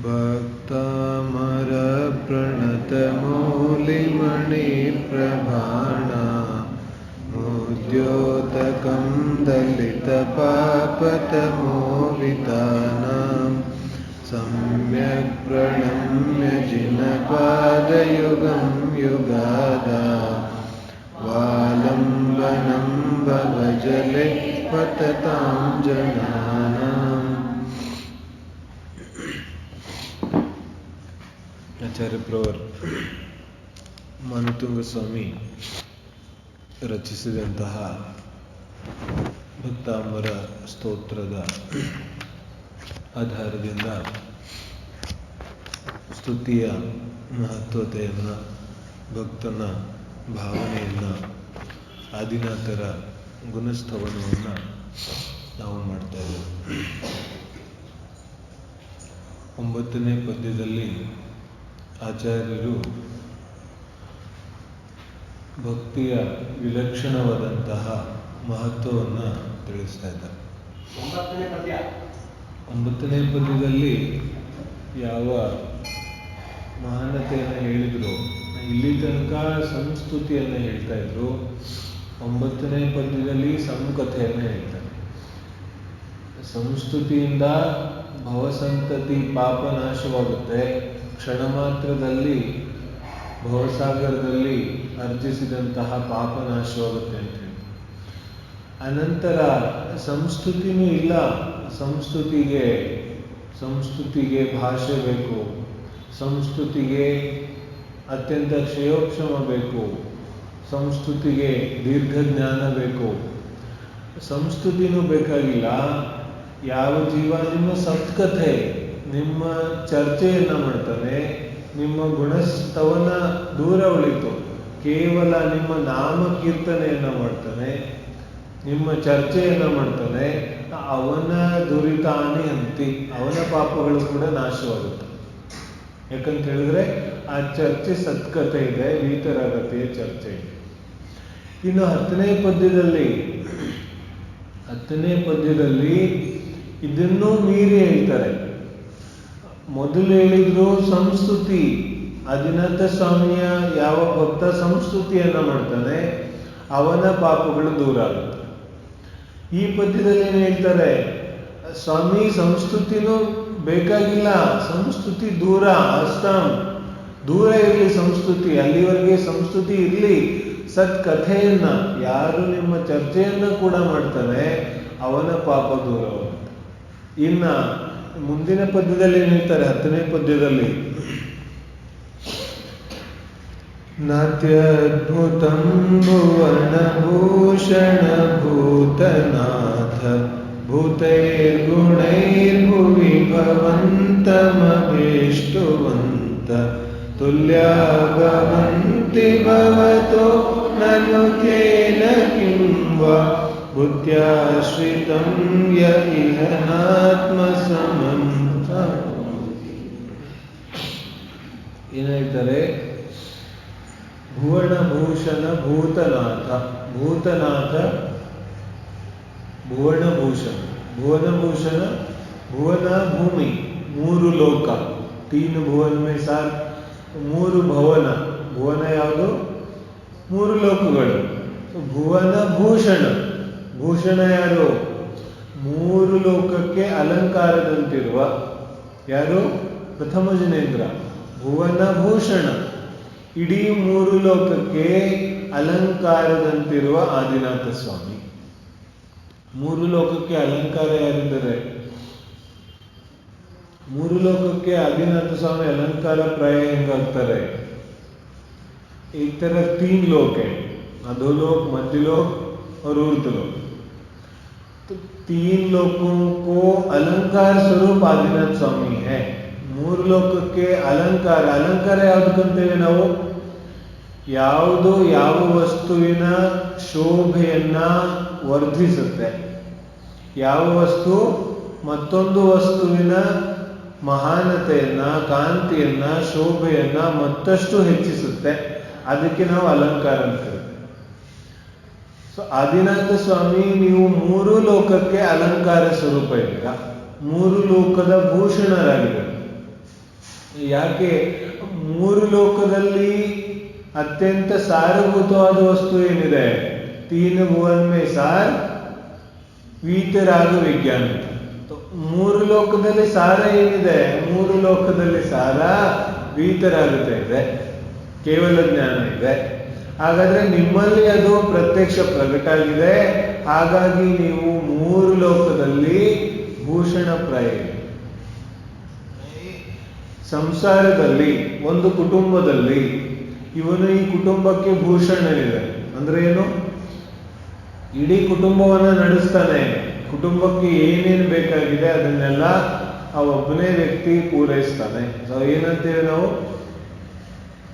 भक्तामर प्रणत मौलिमणिप्रभाणा मुद्योतकं दलितपापतमोवितानां सम्यक् प्रणम्य जिनपादयुगं युगादा वालम्बनं भवजले पततां जनानाम्। ಆಚಾರ್ಯ ಪ್ರವರ್ ಮನುತುಂಗ ಸ್ವಾಮಿ ರಚಿಸಿದಂತಹ ಭಕ್ತಾಂಬರ ಸ್ತೋತ್ರದ ಆಧಾರದಿಂದ ಸ್ತುತಿಯ ಮಹತ್ವತೆಯನ್ನು, ಭಕ್ತನ ಭಾವನೆಯನ್ನು, ಆದಿನಾಥರ ಗುಣಸ್ತವನವನ್ನು ನಾವು ಮಾಡ್ತಾ ಇದ್ದೇವೆ. 9ನೇ ಪದ್ಯದಲ್ಲಿ ಆಚಾರ್ಯರು ಭಕ್ತಿಯ ವಿಲಕ್ಷಣವಾದಂತಹ ಮಹತ್ವವನ್ನು ತಿಳಿಸ್ತಾ ಇದ್ದಾರೆ. 9ನೇ ಪದ್ಯದಲ್ಲಿ ಯಾವ ಮಹಾನತೆಯನ್ನು ಹೇಳಿದ್ರು, ಇಲ್ಲಿ ತನಕ ಸಂಸ್ತುತಿಯನ್ನು ಹೇಳ್ತಾ ಇದ್ರು. 9ನೇ ಪದ್ಯದಲ್ಲಿ ಸಂಕಥೆಯನ್ನು ಹೇಳ್ತಾರೆ. ಸಂಸ್ತುತಿಯಿಂದ ಭವಸಂತತಿ ಪಾಪ ನಾಶವಾಗುತ್ತೆ. ಕ್ಷಣ ಮಾತ್ರದಲ್ಲಿ ಭವಸಾಗರದಲ್ಲಿ ಅರ್ಜಿಸಿದಂತಹ ಪಾಪ ನಾಶವಾಗುತ್ತೆ ಅಂತ ಹೇಳಿ. ಅನಂತರ ಸಂಸ್ತುತಿನೂ ಇಲ್ಲ. ಸಂಸ್ತುತಿಗೆ ಭಾಷೆ ಬೇಕು, ಸಂಸ್ತುತಿಗೆ ಅತ್ಯಂತ ಕ್ಷಯೋಕ್ಷಮ ಬೇಕು, ಸಂಸ್ತುತಿಗೆ ದೀರ್ಘ ಜ್ಞಾನ ಬೇಕು. ಸಂಸ್ತುತಿನೂ ಬೇಕಾಗಿಲ್ಲ. ಯಾವ ಜೀವ ನಿಮ್ಮ ಸತ್ಕಥೆ, ನಿಮ್ಮ ಚರ್ಚೆಯನ್ನು ಮಾಡ್ತಾನೆ, ನಿಮ್ಮ ಗುಣಸ್ತವನ ದೂರ ಉಳಿತು, ಕೇವಲ ನಿಮ್ಮ ನಾಮ ಕೀರ್ತನೆಯನ್ನು ಮಾಡ್ತಾನೆ, ನಿಮ್ಮ ಚರ್ಚೆಯನ್ನು ಮಾಡ್ತಾನೆ, ಅವನ ದುರಿತಾನಿ ಅಂತಿ, ಅವನ ಪಾಪಗಳು ಕೂಡ ನಾಶವಾಗುತ್ತೆ. ಯಾಕಂತ ಹೇಳಿದ್ರೆ ಆ ಚರ್ಚೆ ಸತ್ಕಥೆ ಇದೆ, ವೀತರಾಗತೆಯ ಚರ್ಚೆ ಇದೆ. ಇನ್ನು 10ನೇ ಪದ್ಯದಲ್ಲಿ ಇದನ್ನೂ ಮೀರಿ ಹೇಳ್ತಾರೆ. ಮೊದಲು ಹೇಳಿದ್ರು ಸಂಸ್ತುತಿ, ಆದಿನಾಥ ಸ್ವಾಮಿಯ ಯಾವ ಭಕ್ತ ಸಂಸ್ತುತಿಯನ್ನ ಮಾಡ್ತಾನೆ ಅವನ ಪಾಪಗಳು ದೂರ ಆಗುತ್ತೆ. ಈ ಪದ್ಯದಲ್ಲಿ ಏನು ಹೇಳ್ತಾರೆ, ಸ್ವಾಮಿ ಸಂಸ್ತುತಿನೂ ಬೇಕಾಗಿಲ್ಲ, ಸಂಸ್ತುತಿ ದೂರ, ಅಸ್ತಾಂ ದೂರ ಇರಲಿ ಸಂಸ್ತುತಿ, ಅಲ್ಲಿವರೆಗೆ ಸಂಸ್ತುತಿ ಇರಲಿ. ಸತ್ಕಥೆಯನ್ನ, ಯಾರು ನಿಮ್ಮ ಚರ್ಚೆಯನ್ನ ಕೂಡ ಮಾಡ್ತಾನೆ ಅವನ ಪಾಪ ದೂರವಾಗುತ್ತೆ. ಇನ್ನ ಮುಂದಿನ ಪದ್ಯದಲ್ಲಿ ಏನು ಹೇಳ್ತಾರೆ, 10ನೇ ಪದ್ಯದಲ್ಲಿ ನಾತ್ಯದ್ಭುತಂ ಭುವನ ಭೂಷಣ ಭೂತನಾಥ ಭೂತೈರ್ಗುಣೈರ್ಭುವಿ ಭವಂತಮಭೀಷ್ಟುವಂತ ತುಲ್ಯಾ ಭವಂತಿ ಭವತೋ ನನು ಕೇನ ಕಿಂ ವಾ ಬುದ್ಧ್ಯಾಶ್ರಿತಂ ಯ ಇಹನಾತ್ಮ ಸಮಂತ. ಏನು ಹೇಳ್ತಾರೆ, ಭುವನಭೂಷಣ ಭೂತನಾಥ, ಭುವನಭೂಷಣ, ಭುವನ ಭೂಮಿ, 3 ಲೋಕ, 3 ಭುವನ ಮೇ ಸಾರ್ 3 ಭುವನ. ಭುವನ ಯಾವುದು? 3 ಲೋಕಗಳು. ಭುವನ ಭೂಷಣ ಯಾರು? 3 ಲೋಕಕ್ಕೆ ಅಲಂಕಾರದಂತಿರುವ ಯಾರು? ಪ್ರಥಮ ಜನೇಂದ್ರ. ಭುವನ ಭೂಷಣ, ಇಡೀ 3 ಲೋಕಕ್ಕೆ ಅಲಂಕಾರದಂತಿರುವ ಆದಿನಾಥ ಸ್ವಾಮಿ. 3 ಲೋಕಕ್ಕೆ ಅಲಂಕಾರ ಯಾರಿದ್ದಾರೆ? 3 ಲೋಕಕ್ಕೆ ಆದಿನಾಥ ಸ್ವಾಮಿ ಅಲಂಕಾರ ಪ್ರಾಯ ಹೆಂಗಾಗ್ತಾರೆ? एक तरफ 3 लोक है, अधोलोक, मध्यलोक और ऊर्ध्वलोक. तो 3 लोकों को अलंकार स्वरूप आदिनाथ स्वामी है. 3 ಲೋಕಕ್ಕೆ ಅಲಂಕಾರ ಯಾವುದಕ್ಕಂತೇವೆ ನಾವು? ಯಾವುದು ಯಾವ ವಸ್ತುವಿನ ಶೋಭೆಯನ್ನ ವರ್ಧಿಸುತ್ತೆ, ಯಾವ ವಸ್ತು ಮತ್ತೊಂದು ವಸ್ತುವಿನ ಮಹಾನತೆಯನ್ನ, ಕಾಂತಿಯನ್ನ, ಶೋಭೆಯನ್ನ ಮತ್ತಷ್ಟು ಹೆಚ್ಚಿಸುತ್ತೆ, ಅದಕ್ಕೆ ನಾವು ಅಲಂಕಾರ ಅಂತೀವಿ. ಸೊ ಆದಿನಾಥ ಸ್ವಾಮಿ ನೀವು ಮೂರು ಲೋಕಕ್ಕೆ ಅಲಂಕಾರ ಸ್ವರೂಪ ಇದ್ದೀರಾ, ಮೂರು ಲೋಕದ ಭೂಷಣರಾಗಿದ್ದಾರೆ. ಯಾಕೆ ಮೂರು ಲೋಕದಲ್ಲಿ ಅತ್ಯಂತ ಸಾರಭೂತವಾದ ವಸ್ತು ಏನಿದೆ? ತೀನ್ ಭುವನ್ ಮೇ ಸಾರ್ ವೀತರಾಗ ವಿಜ್ಞಾನ. ಮೂರು ಲೋಕದಲ್ಲಿ ಸಾರ ಏನಿದೆ? ಮೂರು ಲೋಕದಲ್ಲಿ ಸಾರ ವೀತರಾಗುತ್ತೆ ಇದೆ, ಕೇವಲ ಜ್ಞಾನ ಇದೆ. ಹಾಗಾದ್ರೆ ನಿಮ್ಮಲ್ಲಿ ಅದು ಪ್ರತ್ಯಕ್ಷ ಪ್ರಕಟ ಆಗಿದೆ. ಹಾಗಾಗಿ ನೀವು ಮೂರು ಲೋಕದಲ್ಲಿ ಭೂಷಣ ಪ್ರಾಯ. ಸಂಸಾರದಲ್ಲಿ ಒಂದು ಕುಟುಂಬದಲ್ಲಿ ಇವನು ಈ ಕುಟುಂಬಕ್ಕೆ ಭೂಷಣನಿದೆ ಅಂದ್ರೆ ಏನು? ಇಡೀ ಕುಟುಂಬವನ್ನ ನಡೆಸ್ತಾನೆ. ಕುಟುಂಬಕ್ಕೆ ಏನೇನು ಬೇಕಾಗಿದೆ ಅದನ್ನೆಲ್ಲ ಆ ಒಬ್ಬನೇ ವ್ಯಕ್ತಿ ಪೂರೈಸ್ತಾನೆ. ಸೊ ಏನಂತೀವಿ ನಾವು?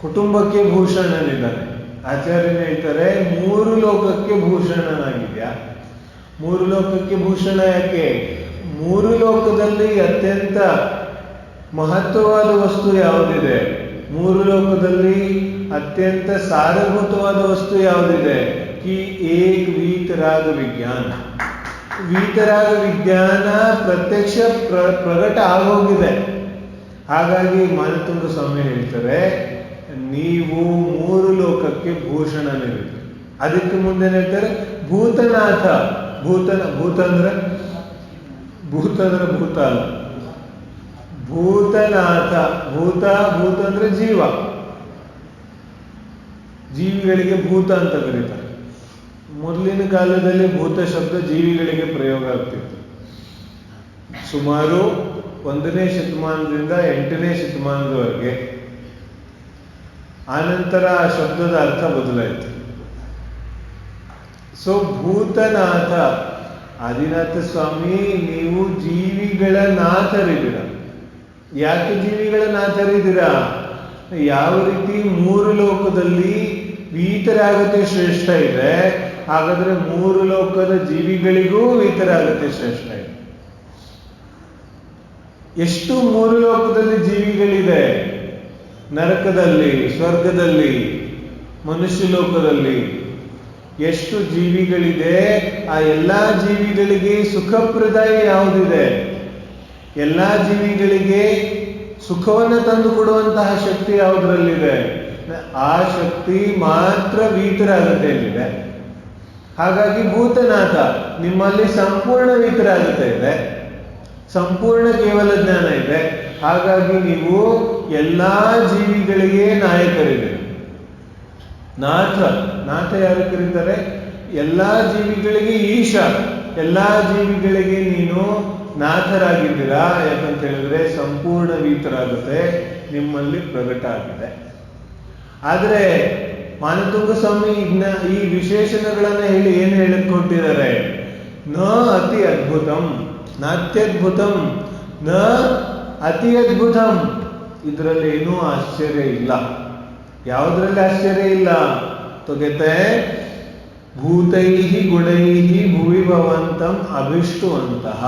ಕುಟುಂಬಕ್ಕೆ ಭೂಷಣನಿದ್ದಾನೆ. ಆಚಾರ್ಯನ ಹೇಳ್ತಾರೆ ಮೂರು ಲೋಕಕ್ಕೆ ಭೂಷಣನಾಗಿದ್ಯಾ. ಮೂರು ಲೋಕಕ್ಕೆ ಭೂಷಣ ಯಾಕೆ? ಮೂರು ಲೋಕದಲ್ಲಿ ಅತ್ಯಂತ ಮಹತ್ವವಾದ ವಸ್ತು ಯಾವುದಿದೆ? ಮೂರು ಲೋಕದಲ್ಲಿ ಅತ್ಯಂತ ಸಾರಭೂತವಾದ ವಸ್ತು ಯಾವುದಿದೆ? ಕಿ ಏಕ್ ವೀತರಾಗ ವಿಜ್ಞಾನ. ವೀತರಾಗ ವಿಜ್ಞಾನ ಪ್ರತ್ಯಕ್ಷ ಪ್ರಕಟ ಆಗೋಗಿದೆ. ಹಾಗಾಗಿ ಮಾನತುಂಗ ಸ್ವಾಮಿ ಹೇಳ್ತಾರೆ ನೀವು ಮೂರು ಲೋಕಕ್ಕೆ ಭೂಷಣನಿರಿ. ಅದಕ್ಕೆ ಮುಂದೆ ಹೇಳ್ತಾರೆ ಭೂತನಾಥ. ಭೂತ ಅಂದ್ರೆ ಭೂತ ಅಲ್ಲ, ಭೂತನಾಥ. ಭೂತ ಅಂದ್ರೆ ಜೀವ. ಜೀವಿಗಳಿಗೆ ಭೂತ ಅಂತ ಕರೀತಾರೆ. ಮೊದಲಿನ ಕಾಲದಲ್ಲಿ ಭೂತ ಶಬ್ದ ಜೀವಿಗಳಿಗೆ ಪ್ರಯೋಗ ಆಗ್ತಿತ್ತು. ಸುಮಾರು 1ನೇ ಶತಮಾನದಿಂದ 8ನೇ ಶತಮಾನದವರೆಗೆ. ಆನಂತರ ಆ ಶಬ್ದದ ಅರ್ಥ ಬದಲಾಯಿತು. ಸೊ ಭೂತನಾಥ ಆದಿನಾಥ ಸ್ವಾಮಿ ನೀವು ಜೀವಿಗಳ ನಾಥರಿದ್ದೀರ. ಯಾಕೆ ಜೀವಿಗಳ ನಾಥರಿದ್ದೀರಾ? ಯಾವ ರೀತಿ ಮೂರು ಲೋಕದಲ್ಲಿ ವೀತರಾಗತೆ ಶ್ರೇಷ್ಠ ಇದೆ, ಹಾಗಾದ್ರೆ ಮೂರು ಲೋಕದ ಜೀವಿಗಳಿಗೂ ವೀತರಾಗತೆ ಶ್ರೇಷ್ಠ ಇದೆ. ಎಷ್ಟು ಮೂರು ಲೋಕದಲ್ಲಿ ಜೀವಿಗಳಿದೆ? ನರಕದಲ್ಲಿ, ಸ್ವರ್ಗದಲ್ಲಿ, ಮನುಷ್ಯ ಲೋಕದಲ್ಲಿ ಎಷ್ಟು ಜೀವಿಗಳಿದೆ? ಆ ಎಲ್ಲಾ ಜೀವಿಗಳಿಗೆ ಸುಖಪ್ರದಾಯ ಯಾವುದಿದೆ? ಎಲ್ಲಾ ಜೀವಿಗಳಿಗೆ ಸುಖವನ್ನು ತಂದು ಕೊಡುವಂತಹ ಶಕ್ತಿ ಯಾವುದರಲ್ಲಿದೆ? ಆ ಶಕ್ತಿ ಮಾತ್ರ ವೀತರಾಗತೆಯಲ್ಲಿದೆ. ಹಾಗಾಗಿ ಭೂತನಾಥ ನಿಮ್ಮಲ್ಲಿ ಸಂಪೂರ್ಣ ವೀತರಾಗತೆ ಇದೆ, ಸಂಪೂರ್ಣ ಕೇವಲ ಜ್ಞಾನ ಇದೆ. ಹಾಗಾಗಿ ನೀವು ಎಲ್ಲಾ ಜೀವಿಗಳಿಗೆ ನಾಯಕರಿದೆ. ನಾಥ ಯಾರು ಕರೀತಾರೆ? ಎಲ್ಲಾ ಜೀವಿಗಳಿಗೆ ಈಶ. ಎಲ್ಲಾ ಜೀವಿಗಳಿಗೆ ನೀನು ನಾಥರಾಗಿದ್ದೀರಾ. ಯಾಕಂತ ಹೇಳಿದ್ರೆ ಸಂಪೂರ್ಣ ವೀತರಾಗುತ್ತೆ ನಿಮ್ಮಲ್ಲಿ ಪ್ರಕಟ ಆಗಿದೆ. ಆದರೆ ಮಾನತುಂಗ ಸ್ವಾಮಿ ಈ ವಿಶೇಷಣಗಳನ್ನ ಹೇಳಿ ಏನು ಹೇಳಿಕೊಟ್ಟಿದ್ದಾರೆ? ನ ಅತಿ ಅದ್ಭುತಂ ನಾತ್ಯದ್ಭುತಂ ನ ಅತಿ ಅದ್ಭುತಂ. ಇದರಲ್ಲಿ ಏನೂ ಆಶ್ಚರ್ಯ ಇಲ್ಲ. ಯಾವುದ್ರಲ್ಲಿ ಆಶ್ಚರ್ಯ ಇಲ್ಲ? ತೊಗೆತೆ ಭೂತೈಹಿ ಗುಣೈಹಿ ಭುವಿ ಭವಂತಂ ಅಭಿಷ್ಟುವಂತಹ.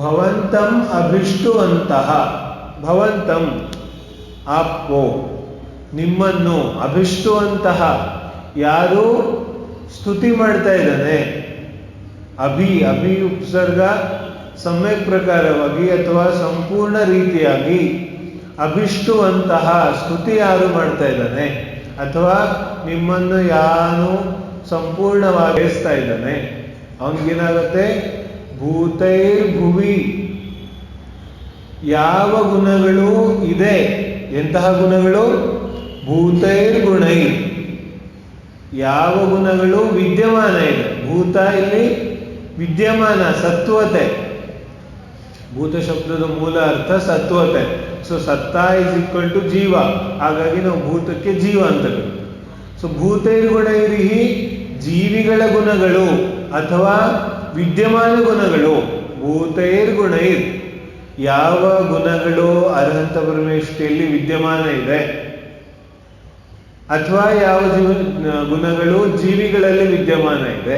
ಭವಂತಂ ಅಭಿಷ್ಟುವಂತಹ. ಭವಂತಂ ಆಪ್ಪೋ ನಿಮ್ಮನ್ನು ಅಭಿಷ್ಟುವಂತಹ ಯಾರು ಸ್ತುತಿ ಮಾಡ್ತಾ ಇದ್ದಾನೆ. ಅಭಿ ಉಪಸರ್ಗ ಸಮ್ಯಕ್ ಪ್ರಕಾರವಾಗಿ ಅಥವಾ ಸಂಪೂರ್ಣ ರೀತಿಯಾಗಿ ಅಭಿಷ್ಟುವಂತಹ ಸ್ತುತಿ ಯಾರು ಮಾಡ್ತಾ ಇದ್ದಾನೆ ಅಥವಾ ನಿಮ್ಮನ್ನು ಯಾರು ಸಂಪೂರ್ಣವಾಗಿ ಬಯಸ್ತಾ ಇದ್ದಾನೆ ಅವನಿಗೇನಾಗುತ್ತೆ? ಭೂತೈರ್ಭುವಿ ಯಾವ ಗುಣಗಳು ಇದೆ? ಎಂತಹ ಗುಣಗಳು? ಭೂತೈರ್ಗುಣೈ ಯಾವ ಗುಣಗಳು ವಿದ್ಯಮಾನ ಇದೆ? ಭೂತ ಇಲ್ಲಿ ವಿದ್ಯಮಾನ, ಸತ್ವತೆ. ಭೂತ ಶಬ್ದದ ಮೂಲ ಅರ್ಥ ಸತ್ವತೆ. ಸೊ ಸತ್ತ ಇಸ್ ಈಕ್ವಲ್ ಟು ಜೀವ. ಹಾಗಾಗಿ ನಾವು ಭೂತಕ್ಕೆ ಜೀವ ಅಂತ ಕರೀತೀವಿ. ಸೊ ಭೂತೈರ್ಗುಣೈರಿಹಿ ಜೀವಿಗಳ ಗುಣಗಳು ಅಥವಾ ವಿದ್ಯಮಾನ ಗುಣಗಳು. ಭೂತೈರ್ಗುಣೈರ್ ಯಾವ ಗುಣಗಳು ಅರ್ಹಂತ ಪರಮೇಷ್ಠಿಯಲ್ಲಿ ವಿದ್ಯಮಾನ ಇದೆ ಅಥವಾ ಯಾವ ಗುಣಗಳು ಜೀವಿಗಳಲ್ಲಿ ವಿದ್ಯಮಾನ ಇದೆ.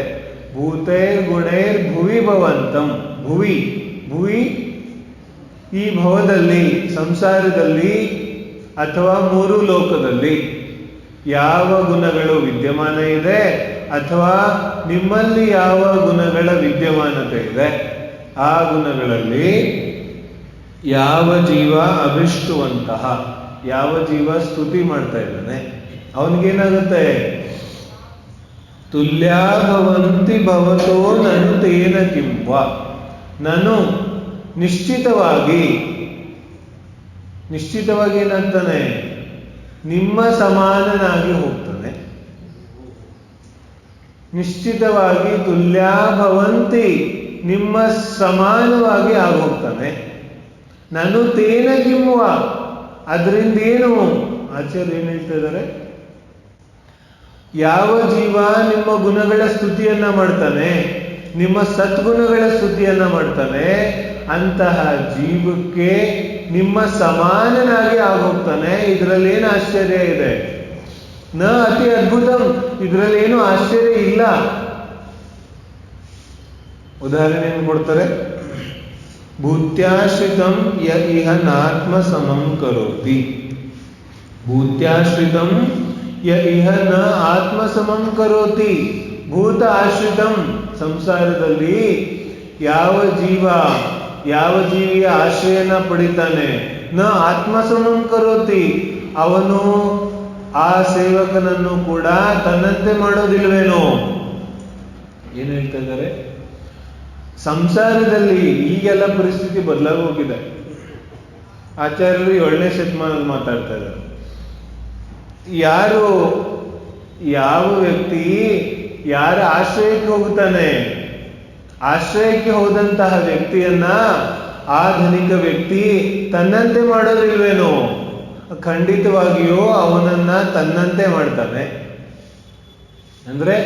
ಭೂತೈರ್ಗುಣೈರ್ ಭುವಿ ಭವಂತಂ. ಭುವಿ ಈ ಭವದಲ್ಲಿ, ಸಂಸಾರದಲ್ಲಿ ಅಥವಾ ಮೂರು ಲೋಕದಲ್ಲಿ ಯಾವ ಗುಣಗಳು ವಿದ್ಯಮಾನ ಇದೆ ಅಥವಾ ನಿಮ್ಮಲ್ಲಿ ಯಾವ ಗುಣಗಳ ವಿದ್ಯಮಾನತೆ ಇದೆ ಆ ಗುಣಗಳಲ್ಲಿ ಯಾವ ಜೀವ ಅಭಿಷ್ಟುವಂತಹ, ಯಾವ ಜೀವ ಸ್ತುತಿ ಮಾಡ್ತಾ ಇದ್ದಾನೆ ಅವನಿಗೇನಾಗುತ್ತೆ, ತುಲ್ಯಾ ಭವಂತಿ ಭವತೋ ನನು ತೇನ ಕಿಂವ, ನಾನು ನಿಶ್ಚಿತವಾಗಿ ಏನಾಗ್ತಾನೆ, ನಿಮ್ಮ ಸಮಾನನಾಗಿ ಹೋಗ್ತಾನೆ. ನಿಶ್ಚಿತವಾಗಿ ತುಲ್ಯಾ ಭವಂತಿ, ನಿಮ್ಮ ಸಮಾನವಾಗಿ ಆಗೋಗ್ತಾನೆ. ನಾನು ತೇನ ಕಿಂವ, ಅದರಿಂದ ಏನು ಆಚಾರ್ಯ ಏನ್ ಹೇಳ್ತಾ ಇದ್ದಾರೆ, ಯಾವ ಜೀವ ನಿಮ್ಮ ಗುಣಗಳ ಸ್ತುತಿಯನ್ನ ಮಾಡ್ತಾನೆ, ನಿಮ್ಮ ಸದ್ಗುಣಗಳ ಸ್ತುತಿಯನ್ನ ಮಾಡ್ತಾನೆ, ಅಂತಹ ಜೀವಕ್ಕೆ ನಿಮ್ಮ ಸಮಾನನಾಗಿ ಆಗೋಗ್ತಾನೆ. ಇದರಲ್ಲಿ ಏನು ಆಶ್ಚರ್ಯ ಇದೆ? ನ ಅತಿ ಅದ್ಭುತಂ, ಇದರಲ್ಲಿ ಏನು ಆಶ್ಚರ್ಯ ಇಲ್ಲ. ಉದಾಹರಣೆಯನ್ನು ಕೊಡ್ತಾರೆ, ಭೂತ್ಯಾಶ್ರಿತಂ ಯ ಇಹ ನಾತ್ಮ ಸಮಂ ಕರೋತಿ, ಭೂತ್ಯಾಶ್ರಿತಂ ಯ ಇಹ ನ ಆತ್ಮ ಸಮಂ ಕರೋತಿ. ಭೂತ ಆಶ್ರಿತಂ, ಸಂಸಾರದಲ್ಲಿ ಯಾವ ಜೀವಿಯ ಆಶ್ರಯನ ಪಡಿತಾನೆ, ನ ಆತ್ಮ ಸಮಂ ಕರೋತಿ, ಅವನು ಆ ಸೇವಕನನ್ನು ಕೂಡ ತನ್ನಂತೆ ಮಾಡೋದಿಲ್ವೇನೋ. ಏನ್ ಹೇಳ್ತಾ ಇದ್ದಾರೆ, ಸಂಸಾರದಲ್ಲಿ ಈಗೆಲ್ಲ ಪರಿಸ್ಥಿತಿ ಬದಲಾಗಿ ಹೋಗಿದೆ. ಆಚಾರ್ಯರು 7ನೇ ಶತಮಾನದಲ್ಲಿ ಮಾತಾಡ್ತಾ ಇದ್ದಾರೆ. ಯಾವ ವ್ಯಕ್ತಿ ಯಾರ ಆಶ್ರಯಕ್ಕೆ ಹೋಗ್ತಾನೆ, ಆಶ್ರಯಕ್ಕೆ ಹೋದಂತಹ ವ್ಯಕ್ತಿಯನ್ನ ಆ ಧನಿಕ ವ್ಯಕ್ತಿ ತನ್ನಂತೆ ಮಾಡೋದಿಲ್ವೇನೋ, ಖಂಡಿತವಾಗಿಯೂ ಅವನನ್ನ ತನ್ನಂತೆ ಮಾಡ್ತಾನೆ. ಅಂದ್ರೆ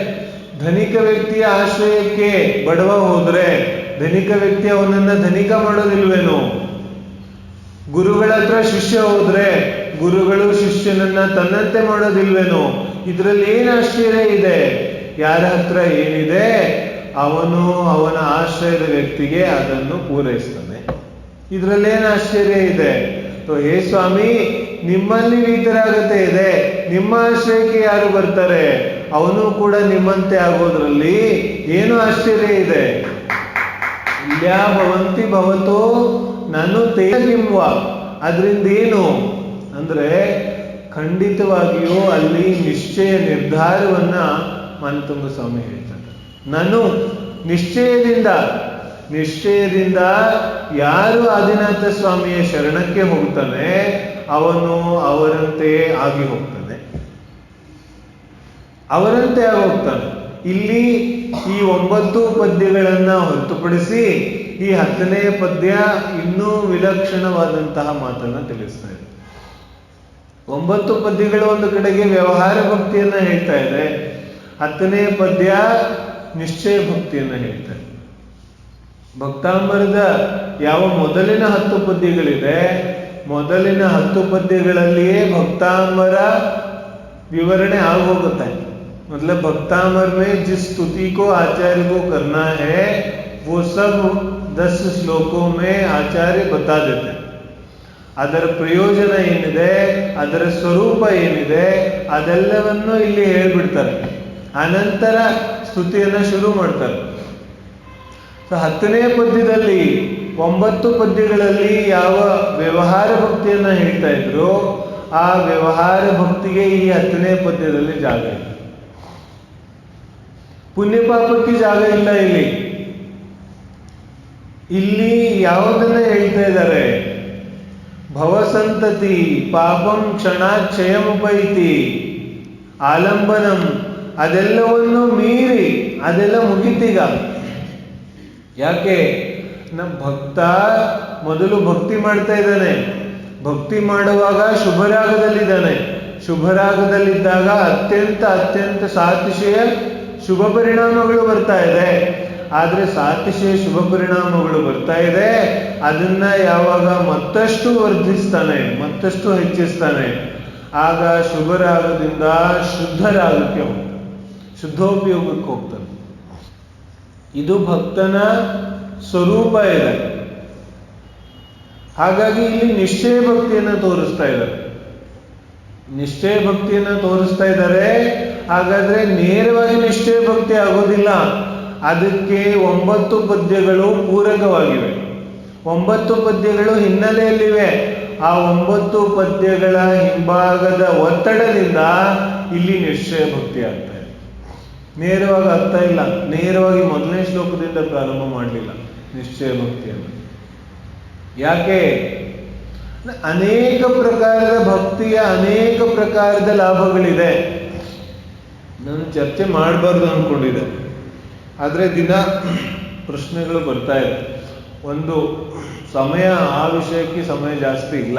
ಧನಿಕ ವ್ಯಕ್ತಿಯ ಆಶ್ರಯಕ್ಕೆ ಬಡವ ಹೋದ್ರೆ ಧನಿಕ ವ್ಯಕ್ತಿ ಅವನನ್ನ ಧನಿಕ ಮಾಡೋದಿಲ್ವೇನೋ, ಗುರುಗಳ ಹತ್ರ ಶಿಷ್ಯ ಹೋದ್ರೆ ಗುರುಗಳು ಶಿಷ್ಯನನ್ನ ತನ್ನಂತೆ ಮಾಡೋದಿಲ್ವೇನೋ. ಇದರಲ್ಲಿ ಏನು ಆಶ್ಚರ್ಯ ಇದೆ? ಯಾರ ಹತ್ರ ಏನಿದೆ ಅವನ ಆಶ್ರಯದ ವ್ಯಕ್ತಿಗೆ ಅದನ್ನು ಪೂರೈಸ್ತಾನೆ. ಇದರಲ್ಲೇನು ಆಶ್ಚರ್ಯ ಇದೆ? ಹೇ ಸ್ವಾಮಿ, ನಿಮ್ಮಲ್ಲಿ ವಿತರಾಗತೆ ಇದೆ, ನಿಮ್ಮ ಆಶ್ರಯಕ್ಕೆ ಯಾರು ಬರ್ತಾರೆ ಅವನು ಕೂಡ ನಿಮ್ಮಂತೆ ಆಗೋದ್ರಲ್ಲಿ ಏನು ಆಶ್ಚರ್ಯ ಇದೆ? ಇಲ್ಯಾ ಭವಂತಿ ಭವತೋ ನಾನು ತೇನ ಕಿಂವ, ಅದರಿಂದ ಏನು ಅಂದ್ರೆ ಖಂಡಿತವಾಗಿಯೂ ಅಲ್ಲಿ ನಿರ್ಧಾರವನ್ನ ಮನತುಂಗ ಸ್ವಾಮಿ ಹೇಳ್ತಾರೆ. ನಾನು ನಿಶ್ಚಯದಿಂದ ಯಾರು ಆದಿನಾಥ ಸ್ವಾಮಿಯ ಶರಣಕ್ಕೆ ಹೋಗ್ತಾನೆ ಅವನು ಅವರಂತೆ ಆಗಿ ಹೋಗ್ತಾನೆ, ಅವರಂತೆ ಆಗೋಗ್ತಾನೆ. ಇಲ್ಲಿ ಈ 9 ಪದ್ಯಗಳನ್ನ ಹೊರತುಪಡಿಸಿ ಈ 10ನೇ ಪದ್ಯ ಇನ್ನೂ ವಿಲಕ್ಷಣವಾದಂತಹ ಮಾತನ್ನ ತಿಳಿಸ್ತಾ ಇದೆ. 9 ಪದ್ಯಗಳು ಒಂದು ಕಡೆಗೆ ವ್ಯವಹಾರ ಭಕ್ತಿಯನ್ನ ಹೇಳ್ತಾ ಇದೆ, 10ನೇ ಪದ್ಯ ನಿಶ್ಚಯ ಭಕ್ತಿಯನ್ನ ಹೇಳ್ತಾ ಇದೆ. ಭಕ್ತಾಂಬರದ ಯಾವ ಮೊದಲಿನ 10 ಪದ್ಯಗಳಿದೆ, ಮೊದಲಿನ 10 ಪದ್ಯಗಳಲ್ಲಿಯೇ ಭಕ್ತಾಂಬರ विवरण आगोगता है। मतलब भक्तामर में जिस स्तुति को आचार्य को करना है वो सब 10 श्लोकों में आचार्य बता देते हैं। ಅದರ ಪ್ರಯೋಜನ ಏನಿದೆ, ಅದರ ಸ್ವರೂಪ ಏನಿದೆ ಅದೆಲ್ಲವನ್ನು ಇಲ್ಲಿ ಹೇಳ್ಬಿಡ್ತಾರೆ. ಅನಂತರ ಸ್ತುತಿಯನ್ನು ಶುರು ಮಾಡ್ತಾರೆ. 10ನೇ ಪದ್ಯದಲ್ಲಿ 9 ಪದ್ಯಗಳಲ್ಲಿ ಯಾವ ವ್ಯವಹಾರ ಭಕ್ತಿಯನ್ನು ಹೇಳ್ತಾ ಇದ್ರು ಆ ವ್ಯವಹಾರ ಭಕ್ತಿಗೆ ಈ 10ನೇ ಪದ್ಯದಲ್ಲಿ ಜಾಗ ಇದೆ. ಪುಣ್ಯ ಪಾಪಕ್ಕೆ ಜಾಗ ಇಲ್ಲ. ಇಲ್ಲಿ ಯಾವುದನ್ನ ಹೇಳ್ತಾ ಇದ್ದಾರೆ? ಭವಸಂತತಿ ಪಾಪಂ ಕ್ಷಣಾಕ್ಷಯಮುಪೈತಿ ಆಲಂಬನಂ, ಅದೆಲ್ಲವನ್ನು ಮೀರಿ ಅದೆಲ್ಲ ಮುಗಿತೀಗ. ಯಾಕೆ? ನಮ್ಮ ಭಕ್ತ ಮೊದಲು ಭಕ್ತಿ ಮಾಡ್ತಾ ಇದ್ದಾನೆ. ಭಕ್ತಿ ಮಾಡುವಾಗ ಶುಭರಾಗದಲ್ಲಿದ್ದಾನೆ. ಶುಭರಾಗದಲ್ಲಿದ್ದಾಗ ಅತ್ಯಂತ ಸಾತಿಶಯ ಶುಭ ಪರಿಣಾಮಗಳು ಬರ್ತಾ ಇದೆ. ಆದರೆ ಸಾತಿಶಯ ಶುಭ ಪರಿಣಾಮಗಳು ಬರ್ತಾ ಇದೆ, ಅದನ್ನ ಯಾವಾಗ ಮತ್ತಷ್ಟು ವರ್ಧಿಸ್ತಾನೆ, ಮತ್ತಷ್ಟು ಹೆಚ್ಚಿಸ್ತಾನೆ, ಆಗ ಶುಭರಾಗದಿಂದ ಶುದ್ಧರಾಗಕ್ಕೆ ಹೋಗ್ತಾನೆ, ಶುದ್ಧೋಪಯೋಗಕ್ಕೆ ಹೋಗ್ತಾನೆ. ಇದು ಭಕ್ತನ ಸ್ವರೂಪ ಇದೆ. ಹಾಗಾಗಿ ಇಲ್ಲಿ ನಿಶ್ಚಯ ಭಕ್ತಿಯನ್ನು ತೋರಿಸ್ತಾ ಇದ್ದಾರೆ. ನಿಶ್ಚಯ ಭಕ್ತಿಯನ್ನು ತೋರಿಸ್ತಾ ಇದ್ದಾರೆ. ಹಾಗಾದ್ರೆ ನೇರವಾಗಿ ನಿಶ್ಚಯ ಭಕ್ತಿ ಆಗೋದಿಲ್ಲ. ಅದಕ್ಕೆ 9 ಪದ್ಯಗಳು ಪೂರಕವಾಗಿವೆ, 9 ಪದ್ಯಗಳು ಹಿನ್ನೆಲೆಯಲ್ಲಿವೆ. ಆ 9 ಪದ್ಯಗಳ ಹಿಂಭಾಗದ ಒತ್ತಡದಿಂದ ಇಲ್ಲಿ ನಿಶ್ಚಯ ಭಕ್ತಿ ಆಗ್ತಾ ಇದೆ. ನೇರವಾಗಿ ಆಗ್ತಾ ಇಲ್ಲ. ನೇರವಾಗಿ ಮೊದಲನೇ ಶ್ಲೋಕದಿಂದ ಪ್ರಾರಂಭ ಮಾಡಲಿಲ್ಲ ನಿಶ್ಚಯ ಭಕ್ತಿಯನ್ನು. ಯಾಕೆ? ಅನೇಕ ಪ್ರಕಾರದ ಭಕ್ತಿಯ ಅನೇಕ ಪ್ರಕಾರದ ಲಾಭಗಳಿದೆ. ನಾನು ಚರ್ಚೆ ಮಾಡಬಾರ್ದು ಅಂದ್ಕೊಂಡಿದ್ದೆ, ಆದರೆ ದಿನ ಪ್ರಶ್ನೆಗಳು ಬರ್ತಾ ಇದೆ. ಒಂದು ಸಮಯ, ಆ ವಿಷಯಕ್ಕೆ ಸಮಯ ಜಾಸ್ತಿ ಇಲ್ಲ.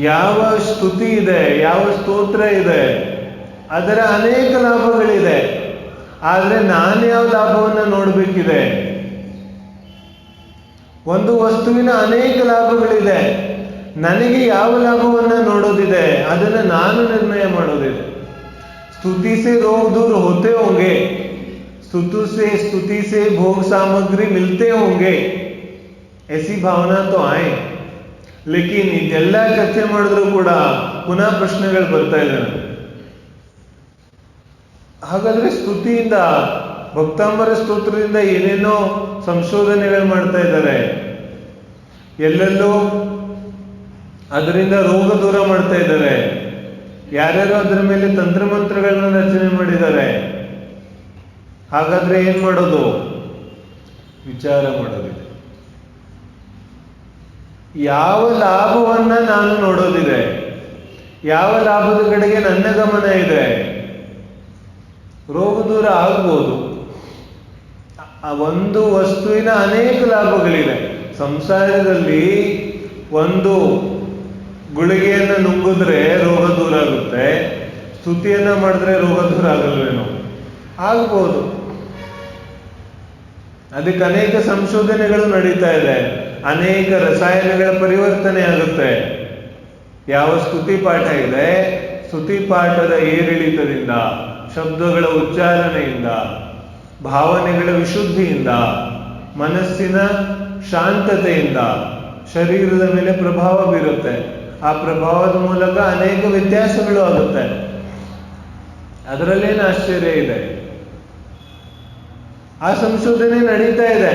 ಯಾವ ಸ್ತುತಿ ಇದೆ, ಯಾವ ಸ್ತೋತ್ರ ಇದೆ, ಅದರ ಅನೇಕ ಲಾಭಗಳಿದೆ. ಆದರೆ ನಾನು ಯಾವ ಲಾಭವನ್ನು ನೋಡಬೇಕಿದೆ? ಒಂದು ವಸ್ತುವಿನ ಅನೇಕ ಲಾಭಗಳಿದೆ, ನನಗೆ ಯಾವ ಲಾಭವನ್ನು ನೋಡೋದಿದೆ ಅದನ್ನು ನಾನು ನಿರ್ಣಯ ಮಾಡೋದಿದೆ. स्तुति से रोग दूर होते होंगे, स्तुति से भोग सामग्री मिलते होंगे, ऐसी भावना तो आए. लेकिन ಇದೆಲ್ಲ ಚರ್ಚೆ ಮಾಡಿದ್ರು ಕೂಡ ಪುನಃ ಪ್ರಶ್ನೆಗಳು ಬರ್ತಾ ಇದೆ. ಹಾಗಾದ್ರೆ ಸ್ತುತಿಯಿಂದ, ಭಕ್ತಾಂಬರ ಸ್ತೋತ್ರದಿಂದ ಏನೇನೋ ಸಂಶೋಧನೆಗಳು ಮಾಡ್ತಾ ಇದ್ದಾರೆ, ಎಲ್ಲೆಲ್ಲೋ ಅದರಿಂದ ರೋಗ ದೂರ ಮಾಡ್ತಾ ಇದ್ದಾರೆ, ಯಾರ್ಯಾರು ಅದರ ಮೇಲೆ ತಂತ್ರಮಂತ್ರಗಳನ್ನ ರಚನೆ ಮಾಡಿದ್ದಾರೆ. ಹಾಗಾದ್ರೆ ಏನ್ ಮಾಡೋದು? ವಿಚಾರ ಮಾಡೋದಿದೆ. ಯಾವ ಲಾಭವನ್ನ ನಾನು ನೋಡೋದಿದೆ, ಯಾವ ಲಾಭದ ಕಡೆಗೆ ನನ್ನ ಗಮನ ಇದೆ. ರೋಗ ದೂರ ಆಗ್ಬೋದು, ಒಂದು ವಸ್ತುವಿನ ಅನೇಕ ಲಾಭಗಳಿವೆ. ಸಂಸಾರದಲ್ಲಿ ಒಂದು ಗುಳಿಗೆಯನ್ನು ನುಂಗಿದ್ರೆ ರೋಗ ದೂರ ಆಗುತ್ತೆ, ಸ್ತುತಿಯನ್ನ ಮಾಡಿದ್ರೆ ರೋಗ ದೂರ ಆಗಲ್ವೇನೋ? ಆಗ್ಬೋದು. ಅದಕ್ಕೆ ಅನೇಕ ಸಂಶೋಧನೆಗಳು ನಡೀತಾ ಇದೆ, ಅನೇಕ ರಸಾಯನಗಳ ಪರಿವರ್ತನೆ ಆಗುತ್ತೆ. ಯಾವ ಸ್ತುತಿ ಪಾಠ ಇದೆ, ಸ್ತುತಿ ಪಾಠದ ಏರಿಳಿತದಿಂದ, ಶಬ್ದಗಳ ಉಚ್ಚಾರಣೆಯಿಂದ, ಭಾವನೆಗಳ ವಿಶುದ್ಧಿಯಿಂದ, ಮನಸ್ಸಿನ ಶಾಂತತೆಯಿಂದ ಶರೀರದ ಮೇಲೆ ಪ್ರಭಾವ ಬೀರುತ್ತೆ. ಆ ಪ್ರಭಾವದ ಮೂಲಕ ಅನೇಕ ವ್ಯತ್ಯಾಸಗಳು ಆಗುತ್ತೆ. ಅದರಲ್ಲೇನು ಆಶ್ಚರ್ಯ ಇದೆ? ಆ ಸಂಶೋಧನೆ ನಡೀತಾ ಇದೆ.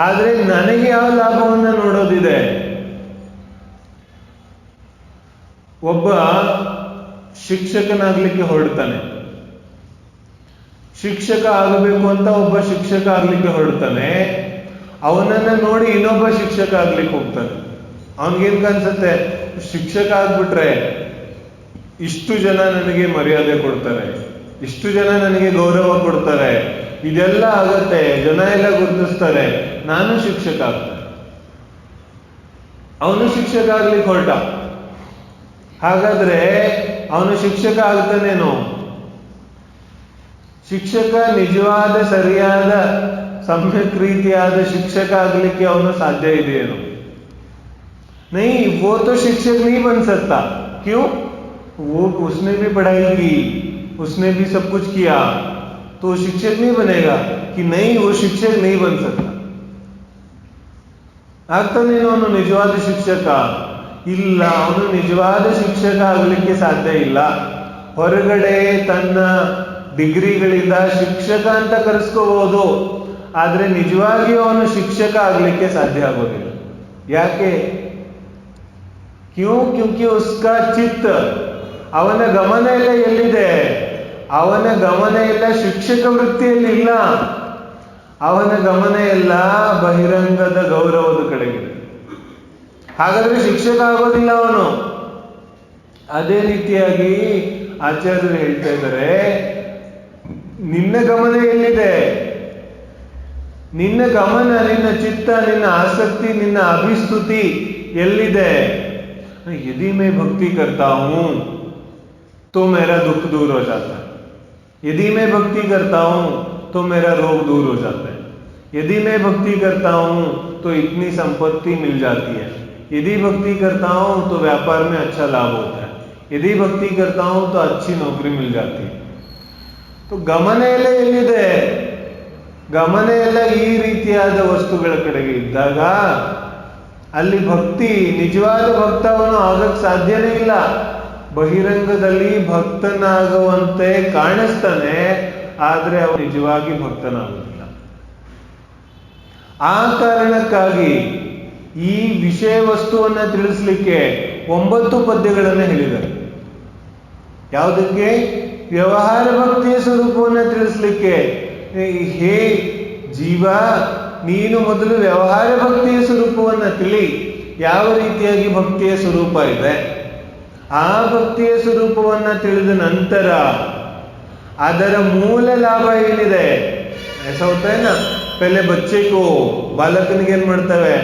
ಆದ್ರೆ ನನಗೆ ಯಾವ ಲಾಭವನ್ನ ನೋಡೋದಿದೆ? ಒಬ್ಬ ಶಿಕ್ಷಕನಾಗ್ಲಿಕ್ಕೆ ಹೊರಡ್ತಾನೆ, ಶಿಕ್ಷಕ ಆಗಬೇಕು ಅಂತ ಒಬ್ಬ ಶಿಕ್ಷಕ ಆಗ್ಲಿಕ್ಕೆ ಹೊರಡ್ತಾನೆ. ಅವನನ್ನ ನೋಡಿ ಇನ್ನೊಬ್ಬ ಶಿಕ್ಷಕ ಆಗ್ಲಿಕ್ಕೆ ಹೋಗ್ತಾನೆ. ಅವನ್ಗೇನ್ ಕಾಣಿಸುತ್ತೆ? ಶಿಕ್ಷಕ ಆಗ್ಬಿಟ್ರೆ ಇಷ್ಟು ಜನ ನನಗೆ ಮರ್ಯಾದೆ ಕೊಡ್ತಾರೆ, ಇಷ್ಟು ಜನ ನನಗೆ ಗೌರವ ಕೊಡ್ತಾರೆ, ಇದೆಲ್ಲ ಆಗತ್ತೆ, ಜನ ಎಲ್ಲ ಗುರುತಿಸ್ತಾರೆ, ನಾನು ಶಿಕ್ಷಕ ಆಗ್ತೇನೆ. ಅವನು ಶಿಕ್ಷಕ ಆಗ್ಲಿಕ್ಕೆ ಹೊರಟ. ಹಾಗಾದ್ರೆ ಅವನು ಶಿಕ್ಷಕ ಆಗ್ತಾನೇನೋ? ಶಿಕ್ಷಕ ನಿಜವಾದ ಸರಿಯಾದ सम्यक ರೀತಿಯಾದ ಶಿಕ್ಷಕ ಆಗಲಿಕ್ಕೆ ಅವನು ಸಾಧ್ಯ ಇದೆಯೇನೋ? नहीं, वो तो शिक्षक नहीं बन सकता. क्यों? वो उसने भी पढ़ाई की, उसने भी सब कुछ किया, तो वो शिक्षक नहीं बनेगा. कि नहीं, वो शिक्षक नहीं बन सकता. ಆಗ್ತಾನೇನೋ ಅವನು ನಿಜವಾದ ಶಿಕ್ಷಕ? ಇಲ್ಲ, ಅವನು ನಿಜವಾದ ಶಿಕ್ಷಕ ಆಗಲಿಕ್ಕೆ ಸಾಧ್ಯ ಇಲ್ಲ. ಹೊರಗಡೆ ತನ್ನ ಡಿಗ್ರಿಗಳಿಂದ ಶಿಕ್ಷಕ ಅಂತ ಕರೆಸ್ಕೋಬಹುದು, ಆದ್ರೆ ನಿಜವಾಗಿಯೂ ಅವನು ಶಿಕ್ಷಕ ಆಗಲಿಕ್ಕೆ ಸಾಧ್ಯ ಆಗೋದಿಲ್ಲ. ಯಾಕೆ? ಕ್ಯೂ? ಕ್ಯೂಂಕಿ ಉಸ್ಕಾ ಚಿತ್ತ, ಅವನ ಗಮನ ಎಲ್ಲ ಎಲ್ಲಿದೆ? ಅವನ ಗಮನ ಎಲ್ಲ ಶಿಕ್ಷಕ ವೃತ್ತಿಯಲ್ಲಿ ಇಲ್ಲ. ಅವನ ಗಮನ ಎಲ್ಲ ಬಹಿರಂಗದ ಗೌರವದ ಕಡೆಗಿದೆ. ಹಾಗಾದ್ರೆ ಶಿಕ್ಷಕ ಆಗೋದಿಲ್ಲ ಅವನು. ಅದೇ ರೀತಿಯಾಗಿ ಆಚಾರ್ಯರು ಹೇಳ್ತಾ ಇದ್ದಾರೆ, ನಿನ್ನ ಗಮನ ಎಲ್ಲಿದೆ? ನಿನ್ನ ಗಮನ, ನಿನ್ನ ಚಿತ್ತ, ನಿನ್ನ ಆಸಕ್ತಿ, ನಿನ್ನ ಅಭಿಸ್ತುತಿ ಎಲ್ಲಿದೆ? यदि मैं भक्ति करता हूं तो मेरा दुख दूर हो जाता है, यदि मैं भक्ति करता हूं तो मेरा रोग दूर हो जाता है, यदि मैं भक्ति करता हूं तो इतनी संपत्ति मिल जाती है, यदि भक्ति करता हूं तो व्यापार में अच्छा लाभ होता है, यदि भक्ति करता हूं तो अच्छी नौकरी मिल जाती है. तो ಗಮನ ಎಲ್ಲ ಎಲ್ಲಿದೆ? ಗಮನ ಎಲ್ಲ ಈ ರೀತಿಯಾದ ವಸ್ತುಗಳ ಕಡೆಗೆ ಇದ್ದಾಗ ಅಲ್ಲಿ ಭಕ್ತಿ, ನಿಜವಾದ ಭಕ್ತ ಅವನು ಆಗಕ್ಕೆ ಸಾಧ್ಯನೇ ಇಲ್ಲ. ಬಹಿರಂಗದಲ್ಲಿ ಭಕ್ತನಾಗುವಂತೆ ಕಾಣಿಸ್ತಾನೆ, ಆದ್ರೆ ಅವನು ನಿಜವಾಗಿ ಭಕ್ತನಾಗುವುದಿಲ್ಲ. ಆ ಕಾರಣಕ್ಕಾಗಿ ಈ ವಿಷಯ ವಸ್ತುವನ್ನ ತಿಳಿಸ್ಲಿಕ್ಕೆ 9 ಪದ್ಯಗಳನ್ನು ಹೇಳಿದ್ದಾರೆ. ಯಾವುದಕ್ಕೆ? ವ್ಯವಹಾರ ಭಕ್ತಿಯ ಸ್ವರೂಪವನ್ನು ತಿಳಿಸ್ಲಿಕ್ಕೆ. ಹೇ ಜೀವ, ನೀನು ಮೊದಲು ವ್ಯವಹಾರ ಭಕ್ತಿಯ ಸ್ವರೂಪವನ್ನು ತಿಳಿ. ಯಾವ ರೀತಿಯಾಗಿ ಭಕ್ತಿಯ ಸ್ವರೂಪ ಇದೆ, ಆ ಭಕ್ತಿಯ ಸ್ವರೂಪವನ್ನ ತಿಳಿದ ನಂತರ ಅದರ ಮೂಲ ಲಾಭ ಏನಿದೆ. ऐसा होता है ना, पहले बच्चे को, ಬಾಲಕನಿಗೆ ಏನ್ ಮಾಡ್ತವೆ,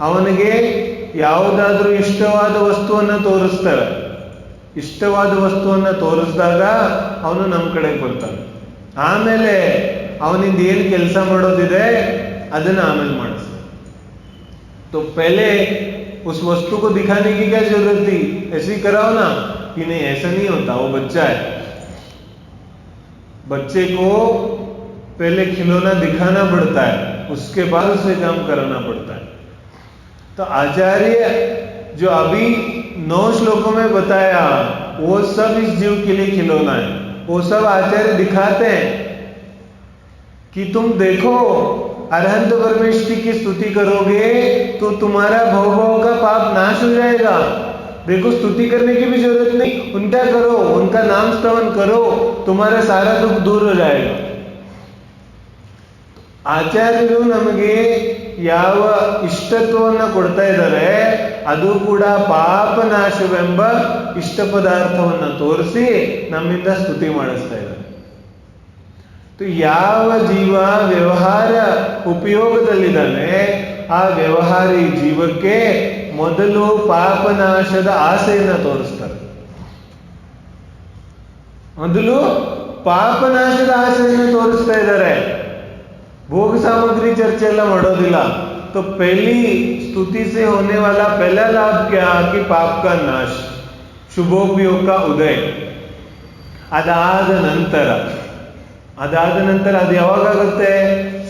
ಅವನಿಗೆ ಯಾವುದಾದ್ರೂ ಇಷ್ಟವಾದ ವಸ್ತುವನ್ನ ತೋರಿಸ್ತವೆ. ಇಷ್ಟವಾದ ವಸ್ತುವನ್ನ ತೋರಿಸಿದಾಗ ಅವನು ನಮ್ಮ ಕಡೆಗೆ ಬರ್ತಾನೆ. ಆಮೇಲೆ ಅವನಿಂದ ಏನು ಕೆಲಸ ಮಾಡೋದಿದೆ ಅದನ್ನ ಆಮೇಲೆ ಮಾಡಿಸ್ತಾನೆ. तो पहले उस वस्तु को दिखाने की क्या जरूरत थी, ऐसे ही कराओ ना, कि नहीं ऐसा नहीं होता, वो बच्चा है, बच्चे को पहले खिलौना दिखाना पड़ता है, उसके बाद उसे काम कराना पड़ता है. तो आचार्य जो अभी 9 श्लोकों में बताया वो सब इस जीव के लिए खिलौना है. वो सब आचार्य दिखाते हैं कि तुम देखो, अरहंत परमेष्टि की स्तुति करोगे तो तुम्हारा भव का पाप नाश हो जाएगा. देखो, स्तुति करने की भी जरूरत नहीं, उनका करो, उनका नाम स्तवन करो, तुम्हारा सारा दुख दूर हो जाएगा. ಆಚಾರ್ಯರು ನಮಗೆ ಯಾವ ಇಷ್ಟತ್ವವನ್ನು ಕೊಡ್ತಾ ಇದ್ದಾರೆ, ಅದು ಕೂಡ ಪಾಪನಾಶವೆಂಬ ಇಷ್ಟ ಪದಾರ್ಥವನ್ನು ತೋರಿಸಿ ನಮ್ಮಿಂದ ಸ್ತುತಿ ಮಾಡಿಸ್ತಾ ಇದ್ದಾರೆ. ಯಾವ ಜೀವ ವ್ಯವಹಾರ ಉಪಯೋಗದಲ್ಲಿದ್ದಾನೆ, ಆ ವ್ಯವಹಾರಿ ಜೀವಕ್ಕೆ ಮೊದಲು ಪಾಪನಾಶದ ಆಸೆಯನ್ನು ತೋರಿಸ್ತಾರೆ. ಮೊದಲು ಪಾಪನಾಶದ ಆಸೆಯನ್ನು ತೋರಿಸ್ತಾ ಇದ್ದಾರೆ. भोग सामग्री चर्चा ಎಲ್ಲ ಮಾಡೋದಿಲ್ಲ. तो पहली स्तुति से होने वाला पहला लाभ क्या, कि पाप का नाश, शुभोपयोग का उदय. ಅದಾದ ನಂತರ ಅದು ಯಾವಾಗುತ್ತೆ,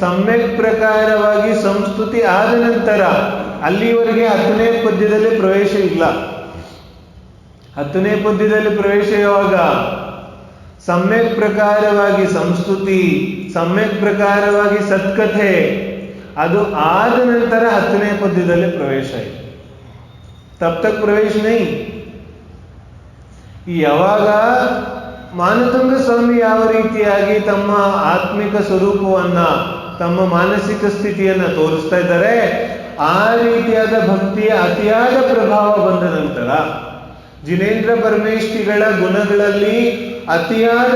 ಸಮ್ಯಕ್ ಪ್ರಕಾರವಾಗಿ ಸಂಸ್ತುತಿ ಆದ ನಂತರ. ಅಲ್ಲಿವರೆಗೆ 10ನೇ ಪದ್ಯದಲ್ಲಿ ಪ್ರವೇಶ ಇಲ್ಲ. 10ನೇ ಪದ್ಯದಲ್ಲಿ ಪ್ರವೇಶ ಯಾವಾಗ, ಸಮ್ಯಕ್ ಪ್ರಕಾರವಾಗಿ ಸಂಸ್ತುತಿ, ಸಮ್ಯಕ್ ಪ್ರಕಾರವಾಗಿ ಸತ್ಕಥೆ, ಅದು ಆದ ನಂತರ 10ನೇ ಪದ್ಯದಲ್ಲಿ ಪ್ರವೇಶ ಇದೆ. ತಬ್ ತಕ್ ಪ್ರವೇಶ ನೈ. ಯಾವಾಗ ಮಾನತುಂಗ ಸ್ವಾಮಿ ಯಾವ ರೀತಿಯಾಗಿ ತಮ್ಮ ಆತ್ಮಿಕ ಸ್ವರೂಪವನ್ನ, ತಮ್ಮ ಮಾನಸಿಕ ಸ್ಥಿತಿಯನ್ನ ತೋರಿಸ್ತಾ ಇದ್ದಾರೆ, ಆ ರೀತಿಯಾದ ಭಕ್ತಿಯ ಅತಿಯಾದ ಪ್ರಭಾವ ಬಂದ ನಂತರ, ಜಿನೇಂದ್ರ ಪರಮೇಷ್ಠಿಗಳ ಗುಣಗಳಲ್ಲಿ ಅತಿಯಾದ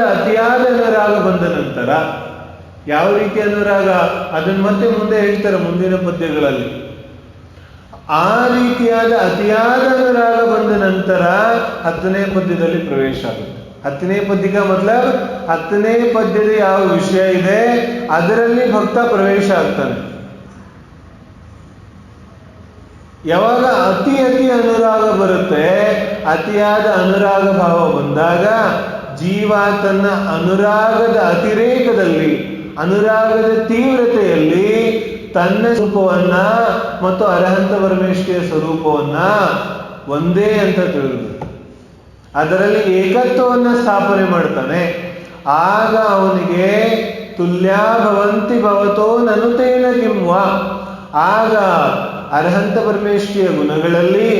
ಅನುರಾಗ ಬಂದ ನಂತರ, ಯಾವ ರೀತಿ ಅನುರಾಗ ಅದನ್ನ ಮತ್ತೆ ಮುಂದೆ ಹೇಳ್ತಾರೆ ಮುಂದಿನ ಪದ್ಯಗಳಲ್ಲಿ. ಆ ರೀತಿಯಾದ ಅತಿಯಾದ ಅನುರಾಗ ಬಂದ ನಂತರ 10ನೇ ಪದ್ಯದಲ್ಲಿ ಪ್ರವೇಶ ಆಗುತ್ತೆ. 10ನೇ ಪದ್ಯ का मतलब 10ನೇ ಪದ್ಯದ ಯಾವ ವಿಷಯ ಇದೆ ಅದರಲ್ಲಿ ಭಕ್ತ ಪ್ರವೇಶ ಆಗ್ತಾನೆ. ಯಾವಾಗ ಅತಿ ಅನುರಾಗ ಬರುತ್ತೆ, ಅತಿಯಾದ ಅನುರಾಗ ಭಾವ ಬಂದಾಗ ಜೀವ ತನ್ನ ಅನುರಾಗದ ಅತಿರೇಕದಲ್ಲಿ, ಅನುರಾಗದ ತೀವ್ರತೆಯಲ್ಲಿ ತನ್ನ ಸ್ವರೂಪವನ್ನ ಮತ್ತು ಅರಹಂತ ಪರಮೇಶ್ವರಿಯ ಸ್ವರೂಪವನ್ನ ಒಂದೇ ಅಂತ ತಿಳಿದು ಅದರಲ್ಲಿ ಏಕತ್ವವನ್ನು ಸ್ಥಾಪನೆ ಮಾಡ್ತಾನೆ. ಆಗ ಅವನಿಗೆ ತುಲ್ಯಾ ಭವಂತಿ ಭವತೋ ನನುತೇನ ಕಿಂವ. ಆಗ ಅರಹಂತ ಪರಮೇಶ್ವರಿಯ ಗುಣಗಳಲ್ಲಿ,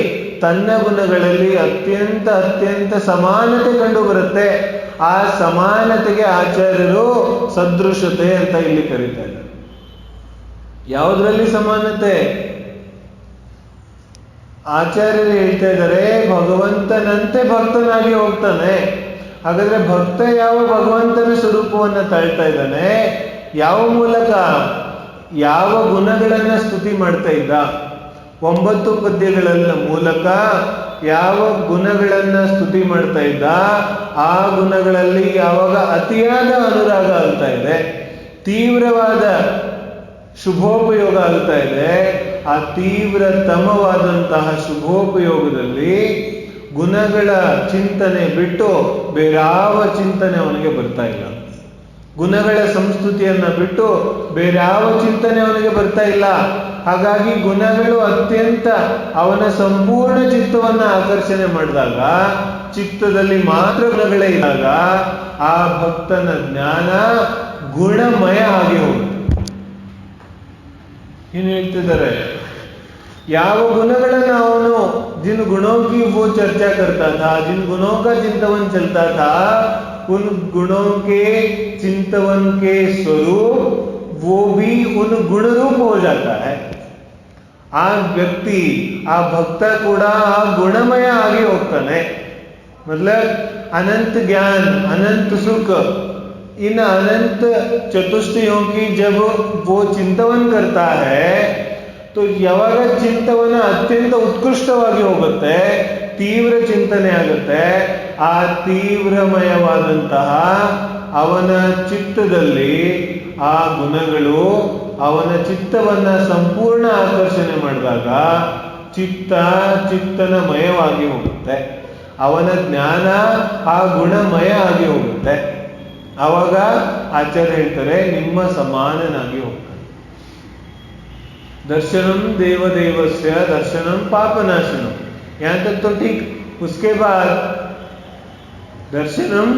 ತನ್ನ ಗುಣಗಳಲ್ಲಿ ಅತ್ಯಂತ ಸಮಾನತೆ ಕಂಡು ಬರುತ್ತೆ. ಆ ಸಮಾನತೆಗೆ ಆಚಾರ್ಯರು ಸದೃಶತೆ ಅಂತ ಇಲ್ಲಿ ಕರೀತಾರೆ. ಯಾವುದರಲ್ಲಿ ಸಮಾನತೆ? ಆಚಾರ್ಯರು ಹೇಳ್ತಾ ಇದ್ದಾರೆ, ಭಗವಂತನಂತೆ ಭಕ್ತನಾಗಿ ಹೋಗ್ತಾನೆ. ಹಾಗಾದ್ರೆ ಭಕ್ತ ಯಾವ ಭಗವಂತನ ಸ್ವರೂಪವನ್ನು ತಾಳ್ತಾ ಇದ್ದಾನೆ, ಯಾವ ಮೂಲಕ, ಯಾವ ಗುಣಗಳನ್ನ ಸ್ತುತಿ ಮಾಡ್ತಾ ಇದ್ದ? 9 ಪದ್ಯಗಳ ಮೂಲಕ ಯಾವ ಗುಣಗಳನ್ನ ಸ್ತುತಿ ಮಾಡ್ತಾ ಇದ್ದ, ಆ ಗುಣಗಳಲ್ಲಿ ಯಾವಾಗ ಅತಿಯಾದ ಅನುರಾಗ ಆಗ್ತಾ ಇದೆ, ತೀವ್ರವಾದ ಶುಭೋಪಯೋಗ ಆಗ್ತಾ ಇದೆ, ಆ ತೀವ್ರತಮವಾದಂತಹ ಶುಭೋಪಯೋಗದಲ್ಲಿ ಗುಣಗಳ ಚಿಂತನೆ ಬಿಟ್ಟು ಬೇರಾವ ಚಿಂತನೆ ಅವನಿಗೆ ಬರ್ತಾ ಇಲ್ಲ. ಗುಣಗಳ ಸಂಸ್ತುತಿಯನ್ನ ಬಿಟ್ಟು ಬೇರ್ಯಾವ ಚಿಂತನೆ ಅವನಿಗೆ ಬರ್ತಾ ಇಲ್ಲ. ಹಾಗಾಗಿ ಗುಣಗಳು ಅತ್ಯಂತ ಅವನ ಸಂಪೂರ್ಣ ಚಿತ್ತವನ್ನ ಆಕರ್ಷಣೆ ಮಾಡಿದಾಗ ಚಿತ್ತದಲ್ಲಿ ಮಾತ್ರ ಗುಣಗಳೇ ಇದ್ದಾಗ ಆ ಭಕ್ತನ ಜ್ಞಾನ ಗುಣಮಯ ಆಗಿ ಹೋಗುತ್ತೆ. ಏನು ಹೇಳ್ತಿದ್ದಾರೆ, ಯಾವ ಗುಣಗಳನ್ನ ಅವನು जिन गुणों की वो चर्चा करता था, जिन गुणों का चिंतवन चलता था, उन गुणों के चिंतवन के स्वरूप वो भी उन गुण रूप हो जाता है. ಆ ವ್ಯಕ್ತಿ, ಆ ಭಕ್ತ ಕೂಡ ಆ ಗುಣಮಯ ಆಗಿ ಹೋಗ್ತಾನೆ. मतलब अनंत ज्ञान, अनंत सुख, इन अनंत चतुष्टयों की जब वो चिंतवन करता है तो ಯಾವಾಗ ಚಿಂತವನ ಅತ್ಯಂತ ಉತ್ಕೃಷ್ಟವಾಗಿ ಹೋಗುತ್ತೆ, ತೀವ್ರ ಚಿಂತನೆ ಆಗುತ್ತೆ, ಆ ತೀವ್ರಮಯವಾದಂತಹ ಅವನ ಚಿತ್ತದಲ್ಲಿ ಆ ಗುಣಗಳು ಅವನ ಚಿತ್ತವನ್ನ ಸಂಪೂರ್ಣ ಆಕರ್ಷಣೆ ಮಾಡಿದಾಗ ಚಿತ್ತನ ಮಯವಾಗಿ ಹೋಗುತ್ತೆ. ಅವನ ಜ್ಞಾನ ಆ ಗುಣಮಯ ಆಗಿ ಹೋಗುತ್ತೆ. ಆವಾಗ ಆಚಾರ್ಯ ಹೇಳ್ತಾರೆ ನಿಮ್ಮ ಸಮಾನನಾಗಿ ಹೋಗ್ತಾನೆ. दर्शनम देवदेवस्य दर्शनम पापनाशनम, यहां तक तो ठीक. उसके बाद दर्शनम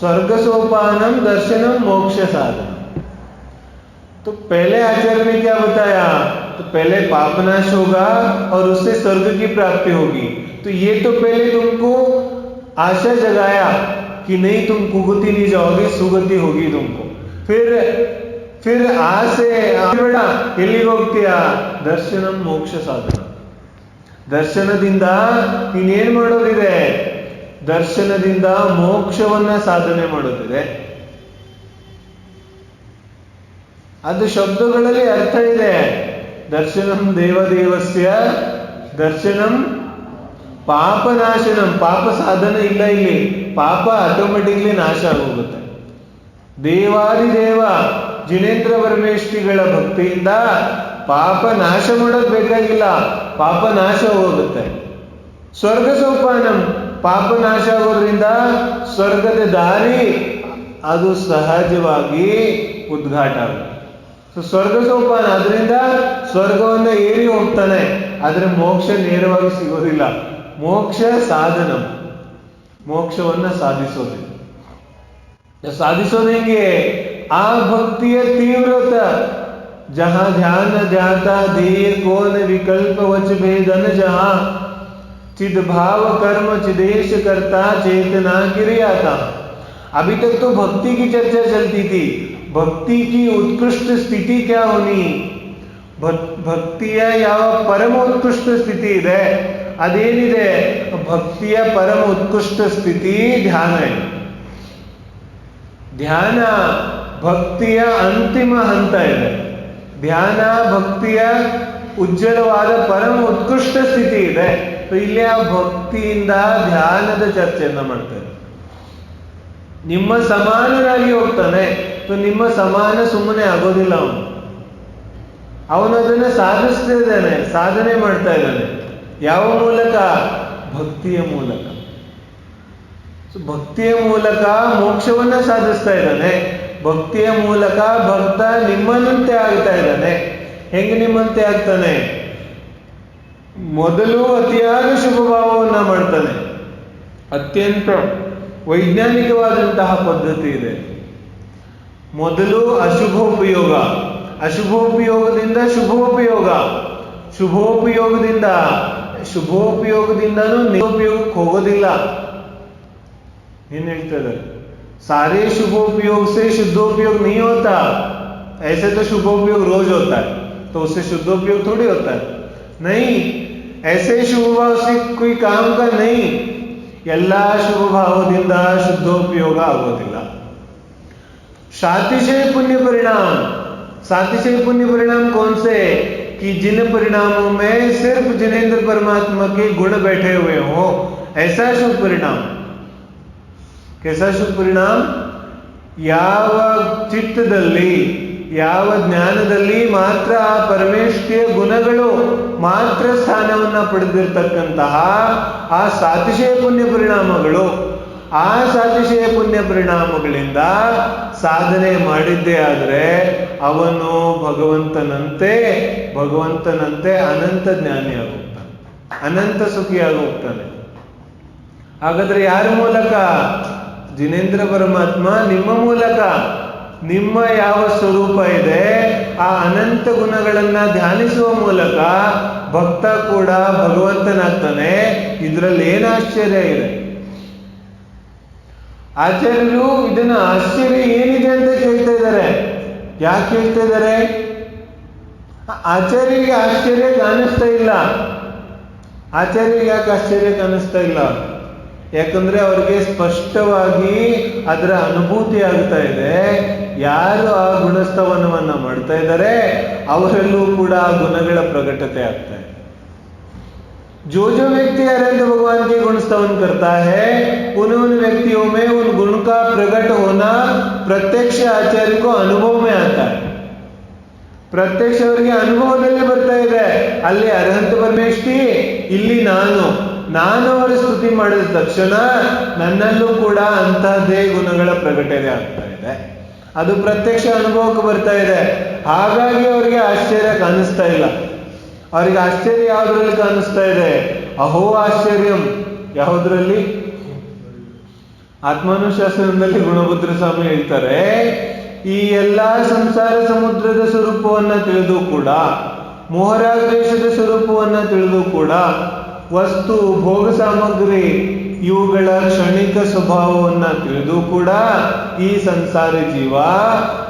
स्वर्ग सोपानम, दर्शनम मोक्ष साधन. तो पहले आचार्य ने क्या बताया, तो पहले पापनाश होगा और उससे स्वर्ग की प्राप्ति होगी. तो ये तो पहले तुमको आशा जगाया कि नहीं तुम कुगति नहीं जाओगे, सुगति होगी तुमको. फिर ಆಸೆ ಬೇಡ, ಎಲ್ಲಿಗೆ ಹೋಗ್ತೀಯ, ದರ್ಶನ ಮೋಕ್ಷ ಸಾಧನ. ದರ್ಶನದಿಂದ ನೀನೇನ್ ಮಾಡೋದಿದೆ, ದರ್ಶನದಿಂದ ಮೋಕ್ಷವನ್ನ ಸಾಧನೆ ಮಾಡೋದಿದೆ. ಅದು ಶಬ್ದಗಳಲ್ಲಿ ಅರ್ಥ ಇದೆ. ದರ್ಶನಂ ದೇವದೇವಸ್ಯ ದರ್ಶನಂ ಪಾಪನಾಶನಂ, ಪಾಪ ಸಾಧನೆ ಇಲ್ಲ ಇಲ್ಲಿ, ಪಾಪ ಆಟೋಮೆಟಿಕ್ಲಿ ನಾಶ ಆಗೋಗುತ್ತೆ. ದೇವಾದಿದೇವ ಜಿನೇಂದ್ರ ಪರಮೇಶ್ವರಿಗಳ ಭಕ್ತಿಯಿಂದ ಪಾಪ ನಾಶ ಮಾಡೋದು ಬೇಕಾಗಿಲ್ಲ, ಪಾಪ ನಾಶ ಹೋಗುತ್ತೆ. ಸ್ವರ್ಗ ಸೋಪಾನಂ, ಪಾಪ ನಾಶ ಆಗೋದ್ರಿಂದ ಸ್ವರ್ಗದ ದಾರಿ ಅದು ಸಹಜವಾಗಿ ಉದ್ಘಾಟ ಆಗುತ್ತೆ. ಸೊ ಸ್ವರ್ಗ ಸೋಪಾನ, ಅದರಿಂದ ಸ್ವರ್ಗವನ್ನ ಏರಿ ಹೋಗ್ತಾನೆ, ಆದ್ರೆ ಮೋಕ್ಷ ನೇರವಾಗಿ ಸಿಗೋದಿಲ್ಲ. ಮೋಕ್ಷ ಸಾಧನ, ಮೋಕ್ಷವನ್ನ ಸಾಧಿಸೋದಿಲ್ಲ. ಸಾಧಿಸೋದು ಹೆಂಗೆ, ಆ ಭಕ್ತಿಯ ತೀವ್ರತ, जहां ध्यान जाता ध्येय कौन विकल्प वच भेदन जहां चिद भाव कर्म चिदेश करता चेतना गिरियाता. अभी तक तो भक्ति की चर्चा चलती थी. भक्ति की उत्कृष्ट स्थिति क्या होनी, ಭಕ್ತಿಯ ಯಾವ ಪರಮ ಉತ್ಕೃಷ್ಟ ಸ್ಥಿತಿ ಇದೆ ಅದೇನಿದೆ, ಭಕ್ತಿಯ ಪರಮ ಉತ್ಕೃಷ್ಟ ಸ್ಥಿತಿ ಧ್ಯಾನ ಇದೆ. ಧ್ಯಾನ ಭಕ್ತಿಯ ಅಂತಿಮ ಹಂತ ಇದೆ. ಧ್ಯಾನ ಭಕ್ತಿಯ ಉಜ್ವಲವಾದ ಪರಮ ಉತ್ಕೃಷ್ಟ ಸ್ಥಿತಿ ಇದೆ. ಇಲ್ಲಿ ಆ ಭಕ್ತಿಯಿಂದ ಧ್ಯಾನದ ಚರ್ಚೆಯನ್ನ ಮಾಡ್ತಾರೆ. ನಿಮ್ಮ ಸಮಾನರಾಗಿ ಹೋಗ್ತಾನೆ. ನಿಮ್ಮ ಸಮಾನ ಸುಮ್ಮನೆ ಆಗೋದಿಲ್ಲ. ಅವನು ಅದನ್ನ ಸಾಧಿಸ್ತಾ ಇದ್ದಾನೆ, ಸಾಧನೆ ಮಾಡ್ತಾ ಇದ್ದಾನೆ. ಯಾವ ಮೂಲಕ, ಭಕ್ತಿಯ ಮೂಲಕ. ಭಕ್ತಿಯ ಮೂಲಕ ಮೋಕ್ಷವನ್ನ ಸಾಧಿಸ್ತಾ ಇದ್ದಾನೆ. ಭಕ್ತಿಯ ಮೂಲಕ ಭಕ್ತ ನಿಮ್ಮನಂತೆ ಆಗ್ತಾ ಇದ್ದಾನೆ. ಹೆಂಗೆ ನಿಮ್ಮಂತೆ ಆಗ್ತಾನೆ, ಮೊದಲು ಅತಿಯಾದ ಶುಭ ಭಾವವನ್ನ ಮಾಡ್ತಾನೆ. ಅತ್ಯಂತ ವೈಜ್ಞಾನಿಕವಾದಂತಹ ಪದ್ಧತಿ ಇದೆ. ಮೊದಲು ಅಶುಭೋಪಯೋಗ, ಅಶುಭೋಪಯೋಗದಿಂದ ಶುಭೋಪಯೋಗ, ಶುಭೋಪಯೋಗದಿಂದನೂ ನಿರುಪಯೋಗಕ್ಕೆ ಹೋಗೋದಿಲ್ಲ. ಏನ್ ಹೇಳ್ತಾರೆ, सारे शुभोपयोग से शुद्धोपयोग नहीं होता. ऐसे तो शुभोपयोग रोज होता है, तो उससे शुद्धोपयोग थोड़ी होता है. नहीं, ऐसे शुभ भाव से कोई काम का नहीं. ಎಲ್ಲಾ ಶುಭ ಭಾವದಿಂದ ಶುದ್ಧೋಪಯೋಗ ಆಗೋದಿಲ್ಲ. सातिशय पुण्य परिणाम, सातिशय पुण्य परिणाम कौन से, कि जिन परिणामों में सिर्फ जिनेंद्र परमात्मा के गुण बैठे हुए हो, ऐसा शुभ परिणाम. कैसा शुभ परिणाम, ಯಾವ ಚಿತ್ತದಲ್ಲಿ ಯಾವ ಜ್ಞಾನದಲ್ಲಿ ಮಾತ್ರ ಆ ಪರಮೇಶ್ವರಿಯ ಗುಣಗಳು ಮಾತ್ರ ಸ್ಥಾನವನ್ನ ಪಡೆದಿರ್ತಕ್ಕಂತಹ ಆ ಸಾತಿಶಯ ಪುಣ್ಯ ಪರಿಣಾಮಗಳು, ಆ ಸಾತಿಶಯ ಪುಣ್ಯ ಪರಿಣಾಮಗಳಿಂದ ಸಾಧನೆ ಮಾಡಿದ್ದೇ ಆದ್ರೆ ಅವನು ಭಗವಂತನಂತೆ ಅನಂತ ಜ್ಞಾನಿಯಾಗಿ ಹೋಗ್ತಾನೆ, ಅನಂತ ಸುಖಿಯಾಗಿ ಹೋಗ್ತಾನೆ. ಹಾಗಾದ್ರೆ ಯಾರ ಮೂಲಕ? ಜಿನೇಂದ್ರ ಪರಮಾತ್ಮ ನಿಮ್ಮ ಮೂಲಕ. ನಿಮ್ಮ ಯಾವ ಸ್ವರೂಪ ಇದೆ ಆ ಅನಂತ ಗುಣಗಳನ್ನ ಧ್ಯಾನಿಸುವ ಮೂಲಕ ಭಕ್ತ ಕೂಡ ಭಗವಂತನಾಗ್ತಾನೆ. ಇದರಲ್ಲಿ ಏನು ಆಶ್ಚರ್ಯ ಇದೆ? ಆಚಾರ್ಯರು ಇದನ್ನ ಆಶ್ಚರ್ಯ ಏನಿದೆ ಅಂತ ಕೇಳ್ತಾ ಇದ್ದಾರೆ. ಯಾಕೆ ಕೇಳ್ತಾ ಇದ್ದಾರೆ? ಆಚಾರ್ಯರಿಗೆ ಆಶ್ಚರ್ಯ ಕಾಣಿಸ್ತಾ ಇಲ್ಲ. ಆಚಾರ್ಯರಿಗೆ ಯಾಕೆ ಆಶ್ಚರ್ಯ ಕಾಣಿಸ್ತಾ ಇಲ್ಲ? ಯಾಕಂದ್ರೆ ಅವ್ರಿಗೆ ಸ್ಪಷ್ಟವಾಗಿ ಅದರ ಅನುಭೂತಿ ಆಗ್ತಾ ಇದೆ. ಯಾರು ಆ ಗುಣಸ್ತವನವನ್ನ ಮಾಡ್ತಾ ಇದ್ದಾರೆ ಅವರಲ್ಲೂ ಕೂಡ ಆ ಗುಣಗಳ ಪ್ರಕಟತೆ ಆಗ್ತಾ ಇದೆ. जो जो व्यक्ति अनंत भगवान के गुण स्तवन करता है उन उन व्यक्तियों में उन गुण का प्रकट होना प्रत्यक्ष आचार्य को अनुभव में आता है. ಪ್ರತ್ಯಕ್ಷ ಅವರಿಗೆ ಅನುಭವದಲ್ಲಿ ಬರ್ತಾ ಇದೆ. ಅಲ್ಲಿ ಅರ್ಹಂತ ಪರಮೇಶ್ವರಿ, ಇಲ್ಲಿ ನಾನು ಅವರ ಸ್ತುತಿ ಮಾಡಿದ ತಕ್ಷಣ ನನ್ನಲ್ಲೂ ಕೂಡ ಅಂತಹದ್ದೇ ಗುಣಗಳ ಪ್ರಕಟಣೆ ಆಗ್ತಾ ಇದೆ. ಅದು ಪ್ರತ್ಯಕ್ಷ ಅನುಭವಕ್ಕೆ ಬರ್ತಾ ಇದೆ. ಹಾಗಾಗಿ ಅವರಿಗೆ ಆಶ್ಚರ್ಯ ಕಾಣಿಸ್ತಾ ಇಲ್ಲ. ಅವರಿಗೆ ಆಶ್ಚರ್ಯ ಯಾವುದ್ರಲ್ಲಿ ಕಾಣಿಸ್ತಾ ಇದೆ? ಅಹೋ ಆಶ್ಚರ್ಯಂ. ಯಾವುದ್ರಲ್ಲಿ? ಆತ್ಮಾನುಶಾಸನದಲ್ಲಿ ಗುಣಭದ್ರ ಸ್ವಾಮಿ ಹೇಳ್ತಾರೆ, ಈ ಎಲ್ಲಾ ಸಂಸಾರ ಸಮುದ್ರದ ಸ್ವರೂಪವನ್ನ ತಿಳಿದು ಕೂಡ, ಮೋಹರಾಗ್ರೇಶದ ಸ್ವರೂಪವನ್ನ ತಿಳಿದು ಕೂಡ, ವಸ್ತು ಭೋಗ ಸಾಮಗ್ರಿ ಇವುಗಳ ಕ್ಷಣಿಕ ಸ್ವಭಾವವನ್ನ ತಿಳಿದು ಕೂಡ ಈ ಸಂಸಾರಿ ಜೀವ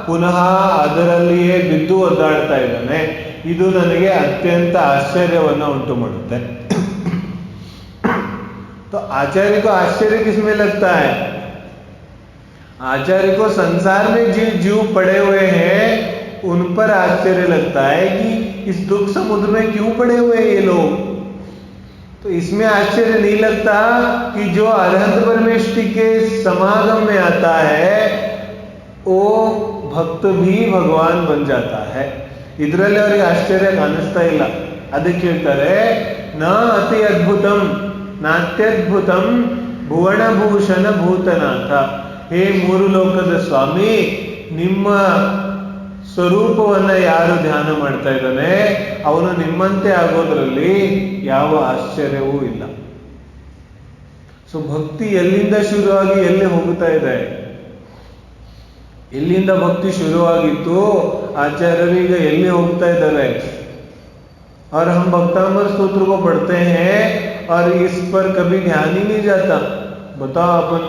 ಪುನಃ ಅದರಲ್ಲಿಯೇ ಬಿದ್ದು ಒದ್ದಾಡ್ತಾ ಇದ್ದಾನೆ. ಇದು ನನಗೆ ಅತ್ಯಂತ ಆಶ್ಚರ್ಯವನ್ನ ಉಂಟು ಮಾಡುತ್ತೆ. तो आचार्य को आश्चर्य किसमें लगता है? आचार्य को संसार में जीव पड़े हुए हैं उन पर आश्चर्य लगता है कि इस दुख समुद्र में क्यों पड़े हुए हैं ये लोग. तो इसमें आश्चर्य नहीं लगता कि जो अरहंत परमेष्टि के समागम में आता है वो भक्त भी भगवान बन जाता है. ಇದರಲ್ಲಿ ಅವರಿಗೆ ಆಶ್ಚರ್ಯ ಕಾಣಿಸ್ತಾ ಇಲ್ಲ. ಅದಕ್ಕೆ ಹೇಳ್ತಾರೆ, ನ ಅತಿ ಅದ್ಭುತಂ ನಾತ್ಯದ್ಭುತಂ ಭುವನಭೂಷಣ ಭೂತನಾಥ. ಹೇ ಮೂರು ಲೋಕದ ಸ್ವಾಮಿ, ನಿಮ್ಮ ಸ್ವರೂಪವನ್ನ ಯಾರು ಧ್ಯಾನ ಮಾಡ್ತಾ ಇದ್ದಾನೆ ಅವನು ನಿಮ್ಮಂತೆ ಆಗೋದ್ರಲ್ಲಿ ಯಾವ ಆಶ್ಚರ್ಯವೂ ಇಲ್ಲ. ಸೊ ಭಕ್ತಿ ಎಲ್ಲಿಂದ ಶುರುವಾಗಿ ಎಲ್ಲಿ ಹೋಗುತ್ತಾ ಇದೆ? ಎಲ್ಲಿಂದ ಭಕ್ತಿ ಶುರುವಾಗಿತ್ತು, ಆಚಾರ್ಯರು ಈಗ ಎಲ್ಲಿ ಹೋಗ್ತಾ ಇದ್ದಾರೆ? और हम भक्तामर स्तोत्र को पढ़ते हैं और इस पर कभी ध्यान ही नहीं जाता. बताओ, अपन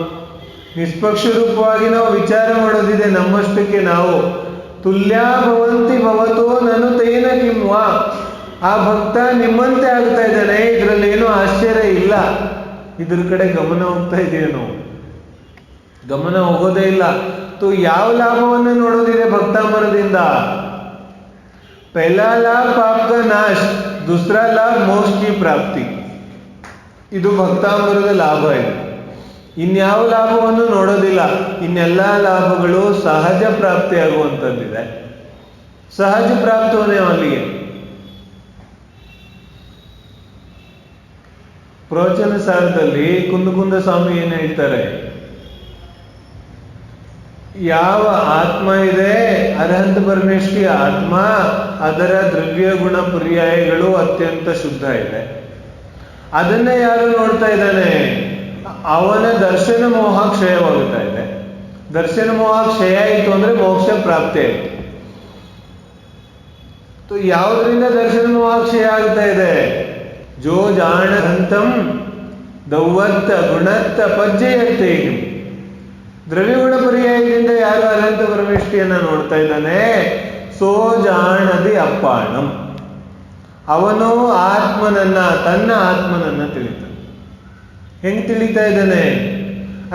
ನಿಷ್ಪಕ್ಷ ರೂಪವಾಗಿ ನಾವು ವಿಚಾರ ಮಾಡೋದಿದೆ. ನಮ್ಮಷ್ಟಕ್ಕೆ ನಾವು ತುಲ್ಯ ಭವಂತಿ ಭವತೋ ನಾನು ತೈನ ಕಿಂವಾ. ಆ ಭಕ್ತ ನಿಮ್ಮಂತೆ ಆಗ್ತಾ ಇದ್ದಾನೆ, ಇದರಲ್ಲಿ ಏನೂ ಆಶ್ಚರ್ಯ ಇಲ್ಲ. ಇದ್ರ ಕಡೆ ಗಮನ ಹೋಗ್ತಾ ಇದೆಯೇನೋ? ಗಮನ ಹೋಗೋದೇ ಇಲ್ಲ. तो ಯಾವ ಲಾಭವನ್ನು ನೋಡೋದಿದೆ ಭಕ್ತಾಮರದಿಂದ? पहला लाभ पाप का नाश, दूसरा लाभ मोक्ष की प्राप्ति. ಇದು ಭಕ್ತಾಮರದ ಲಾಭ ಇದೆ. ಇನ್ಯಾವ ಲಾಭವನ್ನು ನೋಡೋದಿಲ್ಲ. ಇನ್ನೆಲ್ಲ ಲಾಭಗಳು ಸಹಜ ಪ್ರಾಪ್ತಿಯಾಗುವಂಥದ್ದಿದೆ. ಸಹಜ ಪ್ರಾಪ್ತಿ ಹೋನೆ ವಾಲಿ. ಪ್ರವಚನ ಸಾರದಲ್ಲಿ ಕುಂದಕುಂದ ಸ್ವಾಮಿ ಏನು ಹೇಳ್ತಾರೆ? ಯಾವ ಆತ್ಮ ಇದೆ ಅರ್ಹಂತ ಪರಮೇಶ್ವರಿ ಆತ್ಮ, ಅದರ ದ್ರವ್ಯ ಗುಣ ಪರ್ಯಾಯಗಳು ಅತ್ಯಂತ ಶುದ್ಧ ಇದೆ. ಅದನ್ನೇ ಯಾರು ನೋಡ್ತಾ ಇದ್ದಾನೆ ಅವನ ದರ್ಶನ ಮೋಹ ಕ್ಷಯವಾಗುತ್ತಾ ಇದೆ. ದರ್ಶನ ಮೋಹ ಕ್ಷಯ ಆಯಿತು ಅಂದ್ರೆ ಮೋಕ್ಷ ಪ್ರಾಪ್ತಿ ಆಯಿತು. तो ಯಾವುದರಿಂದ ದರ್ಶನ ಮೋಹ ಕ್ಷಯ ಆಗ್ತಾ ಇದೆ? ಜೋ ಜಾಣಂತಂ ದೌವತ್ತ ಗುಣತ್ತ ಪಜ್ಜಯತ್ತೆ. ದ್ರವ್ಯಗುಣ ಪರ್ಯಾಯದಿಂದ ಯಾರು ಅನಂತ ಪರಮೇಶ್ವರಿಯನ್ನ ನೋಡ್ತಾ ಇದ್ದಾನೆ, ಸೋ ಜಾಣದಿ ಅಪ್ಪಾಣಂ. ಅವನು ಆತ್ಮನನ್ನ, ತನ್ನ ಆತ್ಮನನ್ನ ತಿಳಿತಾನೆ. ಹೆಂಗ್ ತಿಳಿತಾ ಇದ್ದಾನೆ?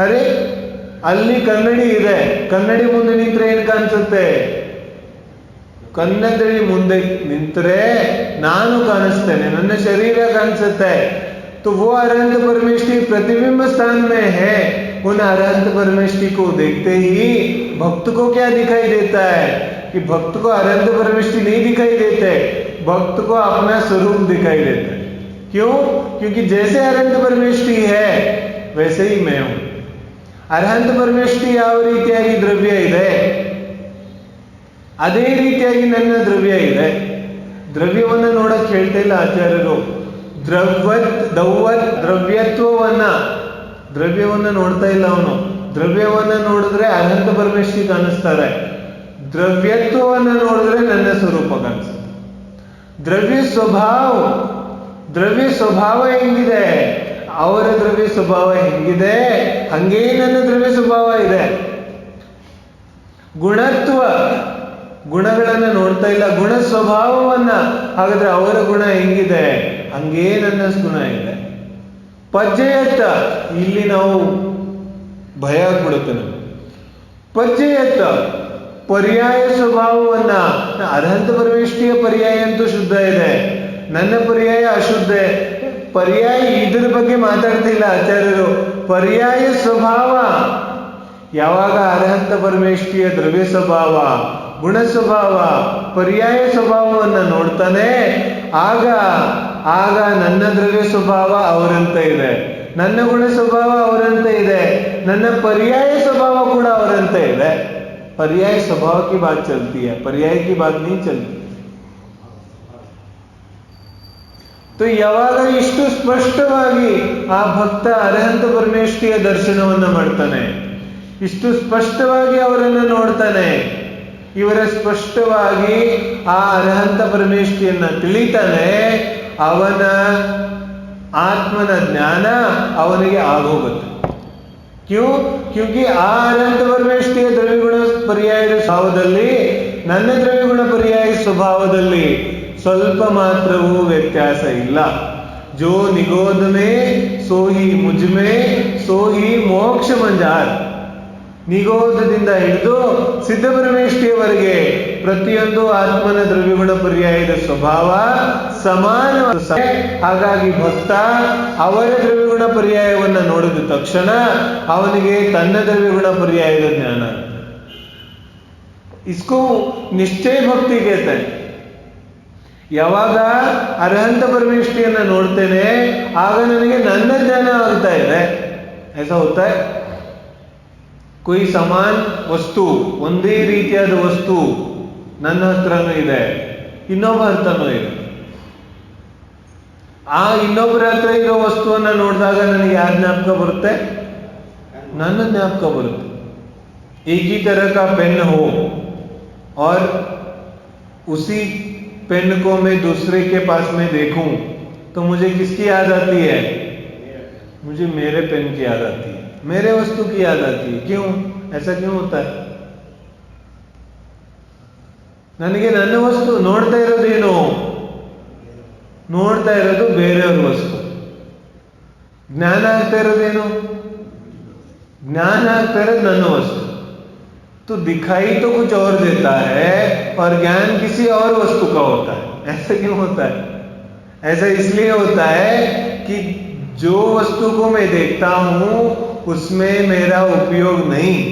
ಅರೆ ಅಲ್ಲಿ ಕನ್ನಡಿ ಇದೆ, ಕನ್ನಡಿ ಮುಂದೆ ನಿಂತ್ರೆ ಏನ್ ಕಾಣಿಸುತ್ತೆ? ಕನ್ನಡಿ ಮುಂದೆ ನಿಂತರೆ ನಾನು ಕಾಣಿಸ್ತೇನೆ, ನನ್ನ ಶರೀರ ಕಾಣಿಸುತ್ತೆ. तो वो अरहंत परमेष्टि प्रतिबिंब स्थान में है. उन अरहंत परमेष्टि को देखते ही भक्त को क्या दिखाई देता है कि भक्त को अरहंत परमेष्टि नहीं दिखाई देते, भक्त को अपना स्वरूप दिखाई देता है. क्यों? क्योंकि जैसे अरहंत परमेष्टि है वैसे ही मैं हूं. ಅರ್ಹಂತ ಪರಮೇಶ್ವರಿ ಯಾವ ರೀತಿಯಾಗಿ ದ್ರವ್ಯ ಇದೆ ಅದೇ ರೀತಿಯಾಗಿ ನನ್ನ ದ್ರವ್ಯ ಇದೆ. ದ್ರವ್ಯವನ್ನು ನೋಡಕ್ ಹೇಳ್ತಾ ಇಲ್ಲ ಆಚಾರ್ಯರು. ದೌವತ್ ದ್ರವ್ಯತ್ವವನ್ನ ದ್ರವ್ಯವನ್ನ ನೋಡ್ತಾ ಇಲ್ಲ ಅವನು. ದ್ರವ್ಯವನ್ನ ನೋಡಿದ್ರೆ ಅನಂತ ಪರಮೇಶ್ವರಿ ಕಾಣಿಸ್ತಾರೆ, ದ್ರವ್ಯತ್ವವನ್ನ ನೋಡಿದ್ರೆ ನನ್ನ ಸ್ವರೂಪ ಕಾಣಿಸುತ್ತೆ. ದ್ರವ್ಯ ಸ್ವಭಾವ ಹೆಂಗಿದೆ, ಅವರ ದ್ರವ್ಯ ಸ್ವಭಾವ ಹೆಂಗಿದೆ ಹಂಗೇ ನನ್ನ ದ್ರವ್ಯ ಸ್ವಭಾವ ಇದೆ. ಗುಣಗಳನ್ನ ನೋಡ್ತಾ ಇಲ್ಲ, ಗುಣ ಸ್ವಭಾವವನ್ನ, ಹಾಗಾದ್ರೆ ಅವರ ಗುಣ ಹೆಂಗಿದೆ ಹಂಗೇ ನನ್ನ ಗುಣ ಇದೆ. ಪಜ್ಜಯತ್ತ, ಇಲ್ಲಿ ನಾವು ಭಯ ಆಗ್ಬಿಡುತ್ತೆ ನಮಗೆ. ಪಜ್ಜಯತ್ತ ಪರ್ಯಾಯ ಸ್ವಭಾವವನ್ನ, ಅರ್ಹಂತ ಪರಮೇಷ್ಠಿಯ ಪರ್ಯಾಯ ಅಂತೂ ಶುದ್ಧ ಇದೆ, ನನ್ನ ಪರ್ಯಾಯ ಅಶುದ್ಧ. ಪರ್ಯಾಯ ಇದ್ರ ಬಗ್ಗೆ ಮಾತಾಡ್ತಿಲ್ಲ ಆಚಾರ್ಯರು. ಪರ್ಯಾಯ ಸ್ವಭಾವ ಯಾವಾಗ ಅರ್ಹಂತ ಪರಮೇಷ್ಠಿಯ ದ್ರವ್ಯ ಸ್ವಭಾವ, ಗುಣ ಸ್ವಭಾವ, ಪರ್ಯಾಯ ಸ್ವಭಾವವನ್ನ ನೋಡ್ತಾನೆ, ಆಗ ನನ್ನ ದ್ರವ್ಯ ಸ್ವಭಾವ ಅವರಂತೆ ಇದೆ, ನನ್ನ ಗುಣ ಸ್ವಭಾವ ಅವರಂತೆ ಇದೆ, ನನ್ನ ಪರ್ಯಾಯ ಸ್ವಭಾವ ಕೂಡ ಅವರಂತೆ ಇದೆ. पर्याय स्वभाव की बात चलती है, पर्याय की बात नहीं चलती. तो ಯಾವಾಗ ಇಷ್ಟು ಸ್ಪಷ್ಟವಾಗಿ ಆ ಭಕ್ತ ಅರ್ಹಂತ ಪರಮೇಶ್ವರಿಯ ದರ್ಶನವನ್ನ ಮಾಡ್ತಾನೆ, ಇಷ್ಟು ಸ್ಪಷ್ಟವಾಗಿ ಅವರನ್ನ ನೋಡ್ತಾನೆ, ಇವರ ಸ್ಪಷ್ಟವಾಗಿ ಆ ಅರ್ಹಂತ ಪರಮೇಶ್ವರಿಯನ್ನ ತಿಳಿತಾನೆ, ಅವನ ಆತ್ಮನ ಜ್ಞಾನ ಅವನಿಗೆ ಆಗೋಗುತ್ತೆ. ಕ್ಯೂಂಕಿ ಆ ಅನಂತ ಪರಮೇಶ್ವರಿಯ ದ್ರವ್ಯಗುಣ ಪರ್ಯಾಯದ ಸ್ವಭಾವದಲ್ಲಿ, ನನ್ನ ದ್ರವ್ಯಗುಣ ಪರ್ಯಾಯ ಸ್ವಭಾವದಲ್ಲಿ ಸ್ವಲ್ಪ ಮಾತ್ರವೂ ವ್ಯತ್ಯಾಸ ಇಲ್ಲ. ಜೋ ನಿಗೋದ ಮೇ ಸೋಹಿ ಮುಜ್ಮೆ ಸೋಹಿ ಮೋಕ್ಷ ಮಂಜಾರ್. ನಿಗೋಧದಿಂದ ಹಿಡಿದು ಸಿದ್ಧ ಪರಮೇಶ್ವರಿಯವರೆಗೆ ಪ್ರತಿಯೊಂದು ಆತ್ಮನ ದ್ರವ್ಯಗುಣ ಪರ್ಯಾಯದ ಸ್ವಭಾವ ಸಮಾನ. ಹಾಗಾಗಿ ಭಕ್ತ ಅವರ ದ್ರವ್ಯಗುಣ ಪರ್ಯಾಯವನ್ನ ನೋಡಿದ ತಕ್ಷಣ ಅವನಿಗೆ ತನ್ನ ದ್ರವ್ಯಗುಣ ಪರ್ಯಾಯದ ಜ್ಞಾನ. ಇಸ್ಕೋ ನಿಶ್ಚಯ ಭಕ್ತಿ ಕೇಳ್ತಾನೆ. ಯಾವಾಗ ಅರ್ಹಂತ ಪರಮೇಶ್ವರಿಯನ್ನ ನೋಡ್ತೇನೆ ಆಗ ನನಗೆ ನನ್ನ ಜ್ಞಾನ ಆಗ್ತಾ ಇದೆ. ऐसा होता है. कोई ಸಮಾನ ವಸ್ತು, ಒಂದೇ ರೀತಿಯಾದ ವಸ್ತು ನನ್ನ ಹತ್ರನೂ ಇದೆ, ಇನ್ನೊಬ್ಬ ಹತ್ರನೂ ಇದೆ. ಆ ಇನ್ನೊಬ್ಬರ ಹತ್ರ ಇರೋ ವಸ್ತುವನ್ನ ನೋಡಿದಾಗ ನನಗೆ ಯಾರ ಜ್ಞಾಪಕ ಬರುತ್ತೆ? ನನ್ನ ಜ್ಞಾಪಕ ಬರುತ್ತೆ. एक ही तरह का पेन हो और उसी पेन को मैं दूसरे के पास में देखूं तो मुझे किसकी याद आती है? मुझे मेरे पेन की याद आती है, मेरे वस्तु की याद आती है. क्यों? ऐसा क्यों होता है? ನನಗೆ ನನ್ನ ವಸ್ತು ನೋಡ್ತಾ ಇರೋದೇನು? ನೋಡ್ತಾ ಇರೋದು ಬೇರೆಯವ್ರ ವಸ್ತು. ಜ್ಞಾನ ಆಗ್ತಾ ಇರೋದೇನು? ಜ್ಞಾನ ಆಗ್ತಾ ಇರೋದು ನನ್ನ ವಸ್ತು. तो दिखाई तो कुछ और देता है और ज्ञान किसी और वस्तु का होता है. ऐसा क्यों होता है? ऐसा इसलिए होता है कि जो वस्तु को मैं देखता हूं उसमें मेरा उपयोग नहीं.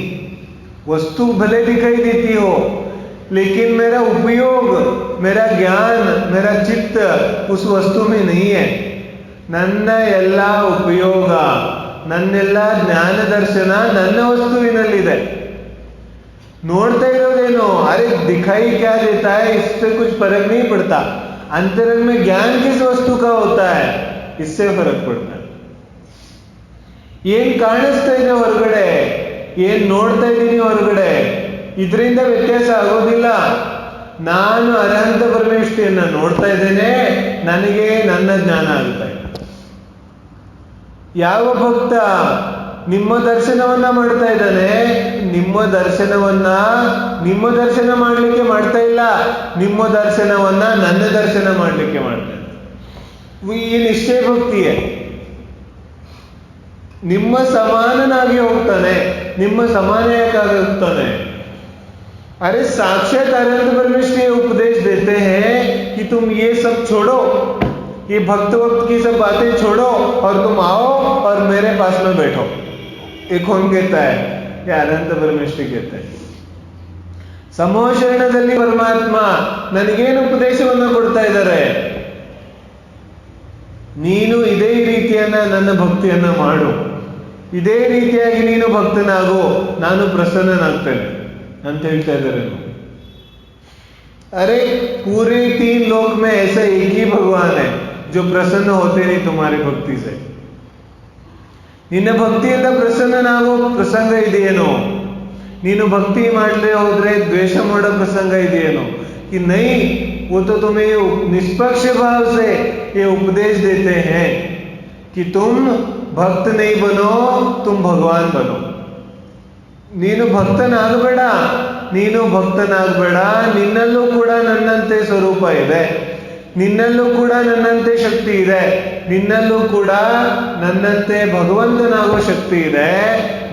वस्तु भले दिखाई देती हो लेकिन मेरा उपयोग, मेरा ज्ञान, मेरा चित्त उस वस्तु में नहीं है. ನನ್ನ ಎಲ್ಲ ಉಪಯೋಗ, ನನ್ನೆಲ್ಲ ಜ್ಞಾನ ದರ್ಶನ ನನ್ನ ವಸ್ತುವಿನಲ್ಲಿದೆ. ನೋಡ್ತಾ ಇರೋದೇನು? अरे दिखाई क्या देता है, इससे कुछ फर्क नहीं पड़ता. अंतरंग में ज्ञान किस वस्तु का होता है, इससे फर्क पड़ता है. ಏನ್ ಕಾಣಿಸ್ತಾ ಇದೆ ಹೊರಗಡೆ, ಏನ್ ನೋಡ್ತಾ ಇದ್ದೀನಿ ಹೊರಗಡೆ, ಇದರಿಂದ ವ್ಯತ್ಯಾಸ ಆಗೋದಿಲ್ಲ. ನಾನು ಅನಂತ ಪರಮೇಶ್ವರಿಯನ್ನ ನೋಡ್ತಾ ಇದ್ದೇನೆ, ನನಗೆ ನನ್ನ ಜ್ಞಾನ ಆಗ್ತಾ ಇದೆ. ಯಾವ ಭಕ್ತ ನಿಮ್ಮ ದರ್ಶನವನ್ನ ಮಾಡ್ತಾ ಇದ್ದಾನೆ, ನಿಮ್ಮ ದರ್ಶನ ಮಾಡಲಿಕ್ಕೆ ಮಾಡ್ತಾ ಇಲ್ಲ, ನಿಮ್ಮ ದರ್ಶನವನ್ನ ನನ್ನ ದರ್ಶನ ಮಾಡಲಿಕ್ಕೆ ಮಾಡ್ತಾ ಇದ್ದಾನೆ. ಈ ನಿಶ್ಚಯ ಭಕ್ತಿಯೇ. ನಿಮ್ಮ ಸಮಾನನಾಗಿ ಹೋಗ್ತಾನೆ, ನಿಮ್ಮ ಸಮಾನ ಯಾಕಾಗಿ ಹೋಗ್ತಾನೆ? अरे साक्षात अनंत परमेश्वर उपदेश देते हैं कि तुम ये सब छोड़ो, ये भक्त वक्त की सब बातें छोड़ो और तुम आओ और मेरे पास में बैठो. ये कौन कहता है? ये अनंत परमेश्वर कहता है. ಸಮೋಶರಣದಲ್ಲಿ ಪರಮಾತ್ಮ ನನಗೇನು ಉಪದೇಶವನ್ನು ಕೊಡ್ತಾ ಇದ್ದಾರೆ? ನೀನು ಇದೇ ರೀತಿಯನ್ನ ನನ್ನ ಭಕ್ತಿಯನ್ನ ಮಾಡು, ಇದೇ ರೀತಿಯಾಗಿ ನೀನು ಭಕ್ತನಾಗು, ನಾನು ಪ್ರಸನ್ನನಾಗ್ತೇನೆ ಅಂತ ಹೇಳ್ತಾ ಇದ್ದಾರೆ. अरे पूरे 3 लोक में ऐसा एक ही भगवान है जो प्रसन्न होते नहीं तुम्हारी भक्ति से. ನಿನ್ನ ಭಕ್ತಿಯಿಂದ ಪ್ರಸನ್ನನಾಗೋ ಪ್ರಸಂಗ ಇದೆಯೇನೋ? ನೀನು ಭಕ್ತಿ ಮಾಡಲೇ ಹೋದ್ರೆ ದ್ವೇಷ ಮಾಡೋ ಪ್ರಸಂಗ ಇದೆಯೇನೋ? कि नहीं, वो तो तुम्हें निष्पक्ष भाव से ये उपदेश देते हैं कि तुम भक्त नहीं बनो, तुम भगवान बनो. ನೀನು ಭಕ್ತನಾಗಬೇಡ, ನಿನ್ನಲ್ಲೂ ಕೂಡ ನನ್ನಂತೆ ಸ್ವರೂಪ ಇದೆ, ನಿನ್ನಲ್ಲೂ ಕೂಡ ನನ್ನಂತೆ ಶಕ್ತಿ ಇದೆ, ನಿನ್ನಲ್ಲೂ ಕೂಡ ನನ್ನಂತೆ ಭಗವಂತನಾಗುವ ಶಕ್ತಿ ಇದೆ,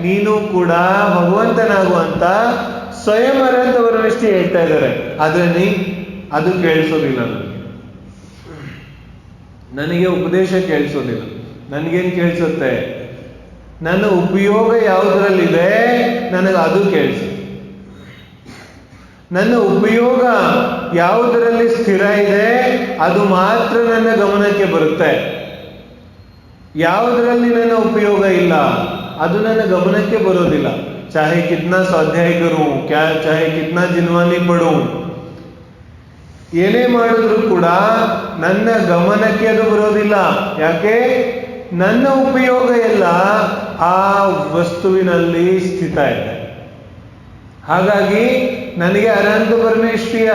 ನೀನು ಕೂಡ ಭಗವಂತನಾಗುವಂತ ಸ್ವಯಂ ಅನಂತ ಪರಮೇಶ್ವರಿ ಹೇಳ್ತಾ ಇದ್ದಾರೆ. ಆದ್ರೆ ಅದು ಕೇಳಿಸೋದಿಲ್ಲ. ನನಗೆ ಉಪದೇಶ ಕೇಳಿಸೋದಿಲ್ಲ. ನನಗೇನು ಕೇಳಿಸುತ್ತೆ? ನನ್ನ ಉಪಯೋಗ ಯಾವುದರಲ್ಲಿದೆ ನನಗೆ ಅದು ಕೇಳಿಸುತ್ತೆ. ನನ್ನ ಉಪಯೋಗ ಯಾವುದರಲ್ಲಿ ಸ್ಥಿರ ಇದೆ ಅದು ಮಾತ್ರ ನನ್ನ ಗಮನಕ್ಕೆ ಬರುತ್ತೆ. ಯಾವುದರಲ್ಲಿ ನನ್ನ ಉಪಯೋಗ ಇಲ್ಲ ಅದು ನನ್ನ ಗಮನಕ್ಕೆ ಬರೋದಿಲ್ಲ. ಚಾಹೆ ಕಿತ್ನಾ ಸ್ವಾಧ್ಯಾಯ ಕರೂ, ಚಾಹೆ ಕಿತ್ನಾ ಜಿನ್ವಾನಿ ಪಡು, ಏನೇ ಮಾಡಿದ್ರು ಕೂಡ ನನ್ನ ಗಮನಕ್ಕೆ ಅದು ಬರೋದಿಲ್ಲ. ಯಾಕೆ? ನನ್ನ ಉಪಯೋಗ ಎಲ್ಲ ಆ ವಸ್ತುವಿನಲ್ಲಿ ಸ್ಥಿತ ಇದೆ. ಹಾಗಾಗಿ ನನಗೆ ಅನಂತ ಪರಮೇಶ್ವರಿಯ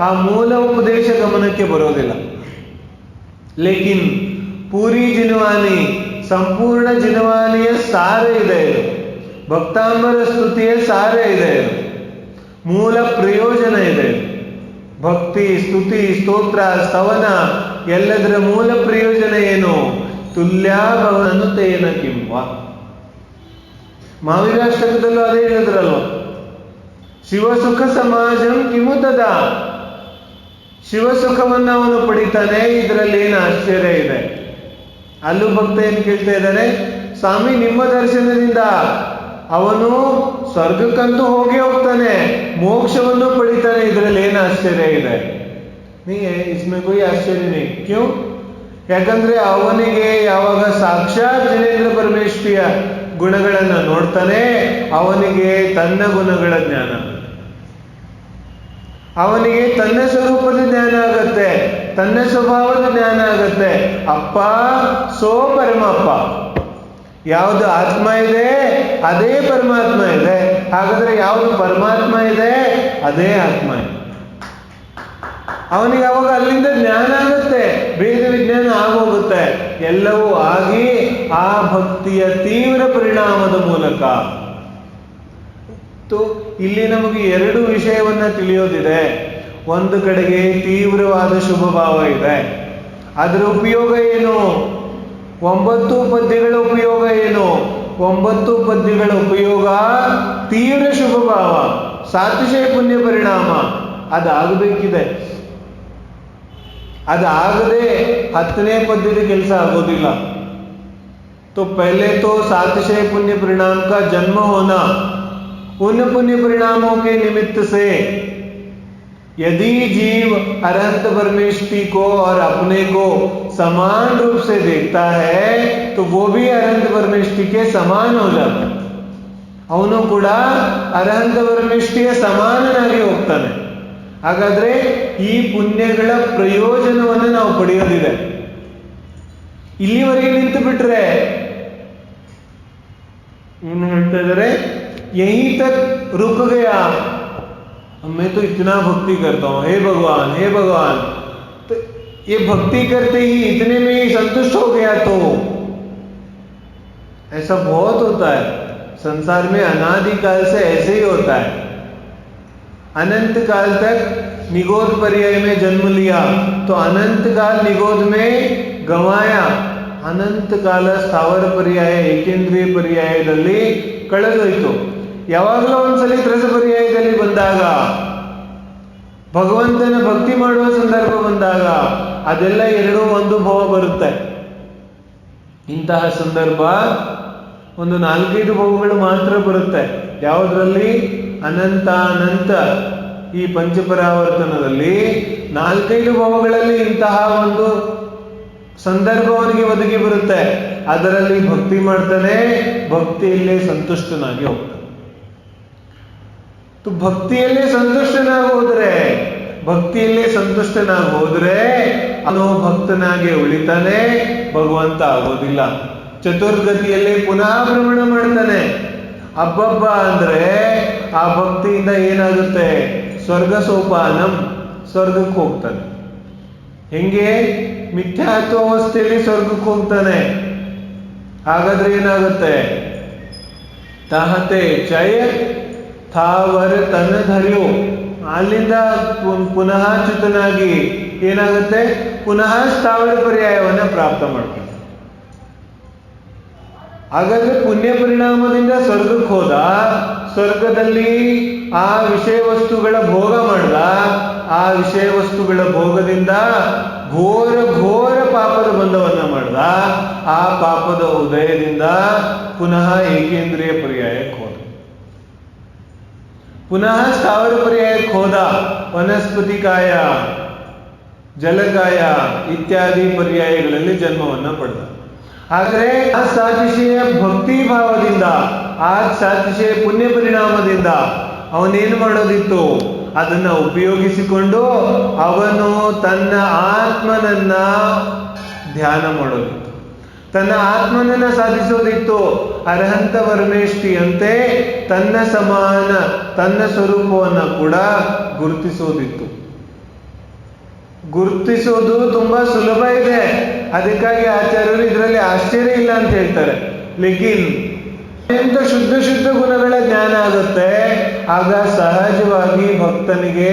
ಆ ಮೂಲ ಉಪದೇಶ ಗಮನಕ್ಕೆ ಬರೋದಿಲ್ಲ. ಲೇಕಿನ್ ಪೂರಿ ಜಿನ್ವಾನಿ, ಸಂಪೂರ್ಣ ಜಿನ್ವಾನಿಯ ಸಾರ ಇದೆ ಇದು. ಭಕ್ತಾಂಬರ ಸ್ತುತಿಯ ಸಾರ ಇದೆ ಇದು. ಮೂಲ ಪ್ರಯೋಜನ ಇದೆ. ಭಕ್ತಿ, ಸ್ತುತಿ, ಸ್ತೋತ್ರ, ಸ್ತವನ ಎಲ್ಲದರ ಮೂಲ ಪ್ರಯೋಜನ ಏನು? ತುಲ್ಯಾಭವನು ತೇನ ಕಿಂವ. ಮಹಾವೀರಾಷ್ಟಕದಲ್ಲೂ ಅದೇ ಹೇಳಿದ್ರಲ್ವ, ಶಿವಸುಖ ಸಮಾಜಂ ಕಿಮುತದ. ಶಿವಸುಖವನ್ನು ಅವನು ಪಡಿತಾನೆ, ಇದರಲ್ಲಿ ಏನು ಆಶ್ಚರ್ಯ ಇದೆ? ಅಲ್ಲೂ ಭಕ್ತ ಏನ್ ಕೇಳ್ತಾ ಇದ್ದಾನೆ? ಸ್ವಾಮಿ, ನಿಮ್ಮ ದರ್ಶನದಿಂದ ಅವನು ಸ್ವರ್ಗಕ್ಕಂತೂ ಹೋಗ್ತಾನೆ, ಮೋಕ್ಷವನ್ನು ಪಡಿತಾನೆ, ಇದರಲ್ಲಿ ಏನು ಆಶ್ಚರ್ಯ ಇದೆ? ಇಸ್ಮೇ ಕೊಯ್ ಆಶ್ಚರ್ಯ ನೀ. ಕ್ಯೂ? ಯಾಕಂದ್ರೆ ಅವನಿಗೆ ಯಾವಾಗ ಸಾಕ್ಷಾತ್ ಜಿನೇಂದ್ರ ಪರಮೇಶ್ವರಿಯ ಗುಣಗಳನ್ನು ನೋಡ್ತಾನೆ, ಅವನಿಗೆ ತನ್ನ ಗುಣಗಳ ಜ್ಞಾನ, ಅವನಿಗೆ ತನ್ನ ಸ್ವರೂಪದ ಜ್ಞಾನ ಆಗತ್ತೆ, ತನ್ನ ಸ್ವಭಾವದ ಜ್ಞಾನ ಆಗತ್ತೆ. ಅಪ್ಪ ಸೋ ಪರಮಪ್ಪ. ಯಾವುದು ಆತ್ಮ ಇದೆ ಅದೇ ಪರಮಾತ್ಮ ಇದೆ. ಹಾಗಾದ್ರೆ ಯಾವುದು ಪರಮಾತ್ಮ ಇದೆ ಅದೇ ಆತ್ಮ ಇದೆ. ಅವನಿಗೆ ಅವಾಗ ಅಲ್ಲಿಂದ ಜ್ಞಾನ ಆಗುತ್ತೆ, ಭೇದ ವಿಜ್ಞಾನ ಆಗೋಗುತ್ತೆ. ಎಲ್ಲವೂ ಆಗಿ ಆ ಭಕ್ತಿಯ ತೀವ್ರ ಪರಿಣಾಮದ ಮೂಲಕ. ಇಲ್ಲಿ ನಮಗೆ ಎರಡು ವಿಷಯವನ್ನ ತಿಳಿಯೋದಿದೆ. ಒಂದು ಕಡೆಗೆ ತೀವ್ರವಾದ ಶುಭ ಭಾವ ಇದೆ, ಅದರ ಉಪಯೋಗ ಏನು? 9 ಪದ್ಯಗಳ ಉಪಯೋಗ ಏನು? 9 ಪದ್ಯಗಳ ಉಪಯೋಗ ತೀವ್ರ ಶುಭ ಭಾವ, ಸಾತಿಶಯ ಪುಣ್ಯ ಪರಿಣಾಮ. ಅದಾಗಬೇಕಿದೆ. ಅದಾಗದೆ 10ನೇ ಪದ್ಯದ ಕೆಲಸ ಆಗೋದಿಲ್ಲ. तो पहले तो सातिशय पुण्य परिणाम का जन्म होना, उन पुण्य परिणामों के निमित्त से यदि जीव अनंत परमेश्वरी को और अपने को समान रूप से देखता है तो वो भी अनंत परमेश्वरी के समान हो जाता है. ಅವನು ಕೂಡ ಅನಂತ ಪರಮೇಶ್ವರಿಯ ಸಮಾನನಾಗಿ ಹೋಗ್ತಾನೆ. ಹಾಗಾದ್ರೆ ಈ ಪುಣ್ಯಗಳ ಪ್ರಯೋಜನವನ್ನು ನಾವು ಪಡೆಯೋದಿದೆ. ಇಲ್ಲಿವರೆಗೆ ನಿಂತು ಬಿಟ್ರೆ ಏನು ಹೇಳ್ತಾ ಇದ್ದಾರೆ? ಯಹೀ ತಕ್ रुक गया, मैं तो इतना भक्ति करता हूं, हे भगवान हे भगवान. तो ये भक्ति करते ही इतने में ही संतुष्ट हो गया तो ऐसा बहुत होता है संसार में. अनादिकाल से ऐसे ही होता है. अनंत काल तक निगोद पर्याय में जन्म लिया तो अनंत काल निगोद में गंवाया. ಅನಂತ ಕಾಲ ಸ್ಥಾವರ ಪರ್ಯಾಯ, ಏಕೇಂದ್ರಿಯ ಪರ್ಯಾಯದಲ್ಲಿ ಕಳೆದೋಯ್ತು. ಯಾವಾಗಲೂ ಒಂದ್ಸಲಿ ತ್ರಸ ಪರ್ಯಾಯದಲ್ಲಿ ಬಂದಾಗ, ಭಗವಂತನ ಭಕ್ತಿ ಮಾಡುವ ಸಂದರ್ಭ ಬಂದಾಗ ಅದೆಲ್ಲ ಎರಡೂ ಒಂದು ಭಾವ ಬರುತ್ತೆ. ಇಂತಹ ಸಂದರ್ಭ ಒಂದು 4-5 ಭಾವಗಳು ಮಾತ್ರ ಬರುತ್ತೆ. ಯಾವುದರಲ್ಲಿ? ಅನಂತ ಅನಂತ ಈ ಪಂಚಪರಾವರ್ತನದಲ್ಲಿ 4-5 ಭಾವಗಳಲ್ಲಿ ಇಂತಹ ಒಂದು ಸಂದರ್ಭ ಅವನಿಗೆ ಒದಗಿ ಬರುತ್ತೆ. ಅದರಲ್ಲಿ ಭಕ್ತಿ ಮಾಡ್ತಾನೆ, ಭಕ್ತಿಯಲ್ಲೇ ಸಂತುಷ್ಟನಾಗಿ ಹೋಗ್ತಾನೆ. ಭಕ್ತಿಯಲ್ಲೇ ಸಂತುಷ್ಟನಾಗಿ ಹೋದ್ರೆ ಅವನು ಭಕ್ತನಾಗಿ ಉಳಿತಾನೆ, ಭಗವಂತ ಆಗೋದಿಲ್ಲ. ಚತುರ್ಗತಿಯಲ್ಲಿ ಪುನಃ ಭ್ರಮಣ ಮಾಡ್ತಾನೆ. ಅಬ್ಬಬ್ಬ ಅಂದ್ರೆ ಆ ಭಕ್ತಿಯಿಂದ ಏನಾಗುತ್ತೆ? ಸ್ವರ್ಗ ಸೋಪಾನಂ, ಸ್ವರ್ಗಕ್ಕೆ ಹೋಗ್ತಾನೆ. ಹೆಂಗೆ? ಮಿಥ್ಯಾತ್ವ ಅವಸ್ಥೆಯಲ್ಲಿ ಸ್ವರ್ಗಕ್ಕೆ ಹೋಗ್ತಾನೆ. ಹಾಗಾದ್ರೆ ಏನಾಗುತ್ತೆ? ತಹತೆ ಚಯ ಥಾವರ ತನ ಧರ್ಯೋ, ಅಲ್ಲಿಂದ ಪುನಃ ಚ್ಯುತನಾಗಿ ಏನಾಗುತ್ತೆ? ಪುನಃ ಸ್ಥಾವರ ಪರ್ಯಾಯವನ್ನ ಪ್ರಾಪ್ತ ಮಾಡ್ತಾನೆ. ಹಾಗಾದ್ರೆ ಪುಣ್ಯ ಪರಿಣಾಮದಿಂದ ಸ್ವರ್ಗಕ್ಕೆ ಹೋದ, ಸ್ವರ್ಗದಲ್ಲಿ ಆ ವಿಷಯ ವಸ್ತುಗಳ ಭೋಗ ಮಾಡ್ದ, ಆ ವಿಷಯ ವಸ್ತುಗಳ ಭೋಗದಿಂದ ಘೋರ ಘೋರ ಪಾಪದ ಬಂಧವನ್ನ ಮಾಡ್ದ, ಆ ಪಾಪದ ಉದಯದಿಂದ ಪುನಃ ಏಕೇಂದ್ರಿಯ ಪರ್ಯಾಯಕ್ಕೆ ಹೋದ, ಪುನಃ ಸ್ಥಾವರ ಪರ್ಯಾಯಕ್ಕೆ ಹೋದ, ವನಸ್ಪತಿಕಾಯ, ಜಲಕಾಯ ಇತ್ಯಾದಿ ಪರ್ಯಾಯಗಳಲ್ಲಿ ಜನ್ಮವನ್ನ ಪಡೆದ. ಆದರೆ ಆ ಸಾತಿಶಯ ಭಕ್ತಿ ಭಾವದಿಂದ, ಆ ಸಾತಿಶಯ ಪುಣ್ಯ ಪರಿಣಾಮದಿಂದ ಅವನೇನು ಮಾಡೋದಿತ್ತು? ಅದನ್ನ ಉಪಯೋಗಿಸಿಕೊಂಡು ಅವನು ತನ್ನ ಆತ್ಮನನ್ನ ಧ್ಯಾನ ಮಾಡೋದಿತ್ತು, ತನ್ನ ಆತ್ಮನನ್ನ ಸಾಧಿಸೋದಿತ್ತು. ಅರ್ಹಂತ ವರ್ಮೇಷ್ಟಿ ಅಂತೆ ತನ್ನ ಸಮಾನ, ತನ್ನ ಸ್ವರೂಪವನ್ನ ಕೂಡ ಗುರುತಿಸೋದಿತ್ತು. ಗುರುತಿಸೋದು ತುಂಬಾ ಸುಲಭ ಇದೆ. ಅದಕ್ಕಾಗಿ ಆಚಾರ್ಯರು ಇದರಲ್ಲಿ ಆಶ್ಚರ್ಯ ಇಲ್ಲ ಅಂತ ಹೇಳ್ತಾರೆ. ಲೇಕಿನ್ ಎಂತ ಶುದ್ಧ ಶುದ್ಧ ಗುಣಗಳ ಜ್ಞಾನ ಆಗುತ್ತೆ, ಆಗ ಸಹಜವಾಗಿ ಭಕ್ತನಿಗೆ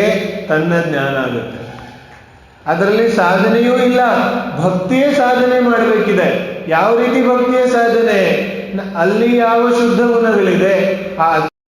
ತನ್ನ ಜ್ಞಾನ ಆಗುತ್ತೆ. ಅದರಲ್ಲಿ ಸಾಧನೆಯೂ ಇಲ್ಲ, ಭಕ್ತಿಯೇ ಸಾಧನೆ ಮಾಡಬೇಕಿದೆ. ಯಾವ ರೀತಿ ಭಕ್ತಿಯ ಸಾಧನೆ? ಅಲ್ಲಿ ಯಾವ ಶುದ್ಧ ಗುಣಗಳಿದೆ, ಆ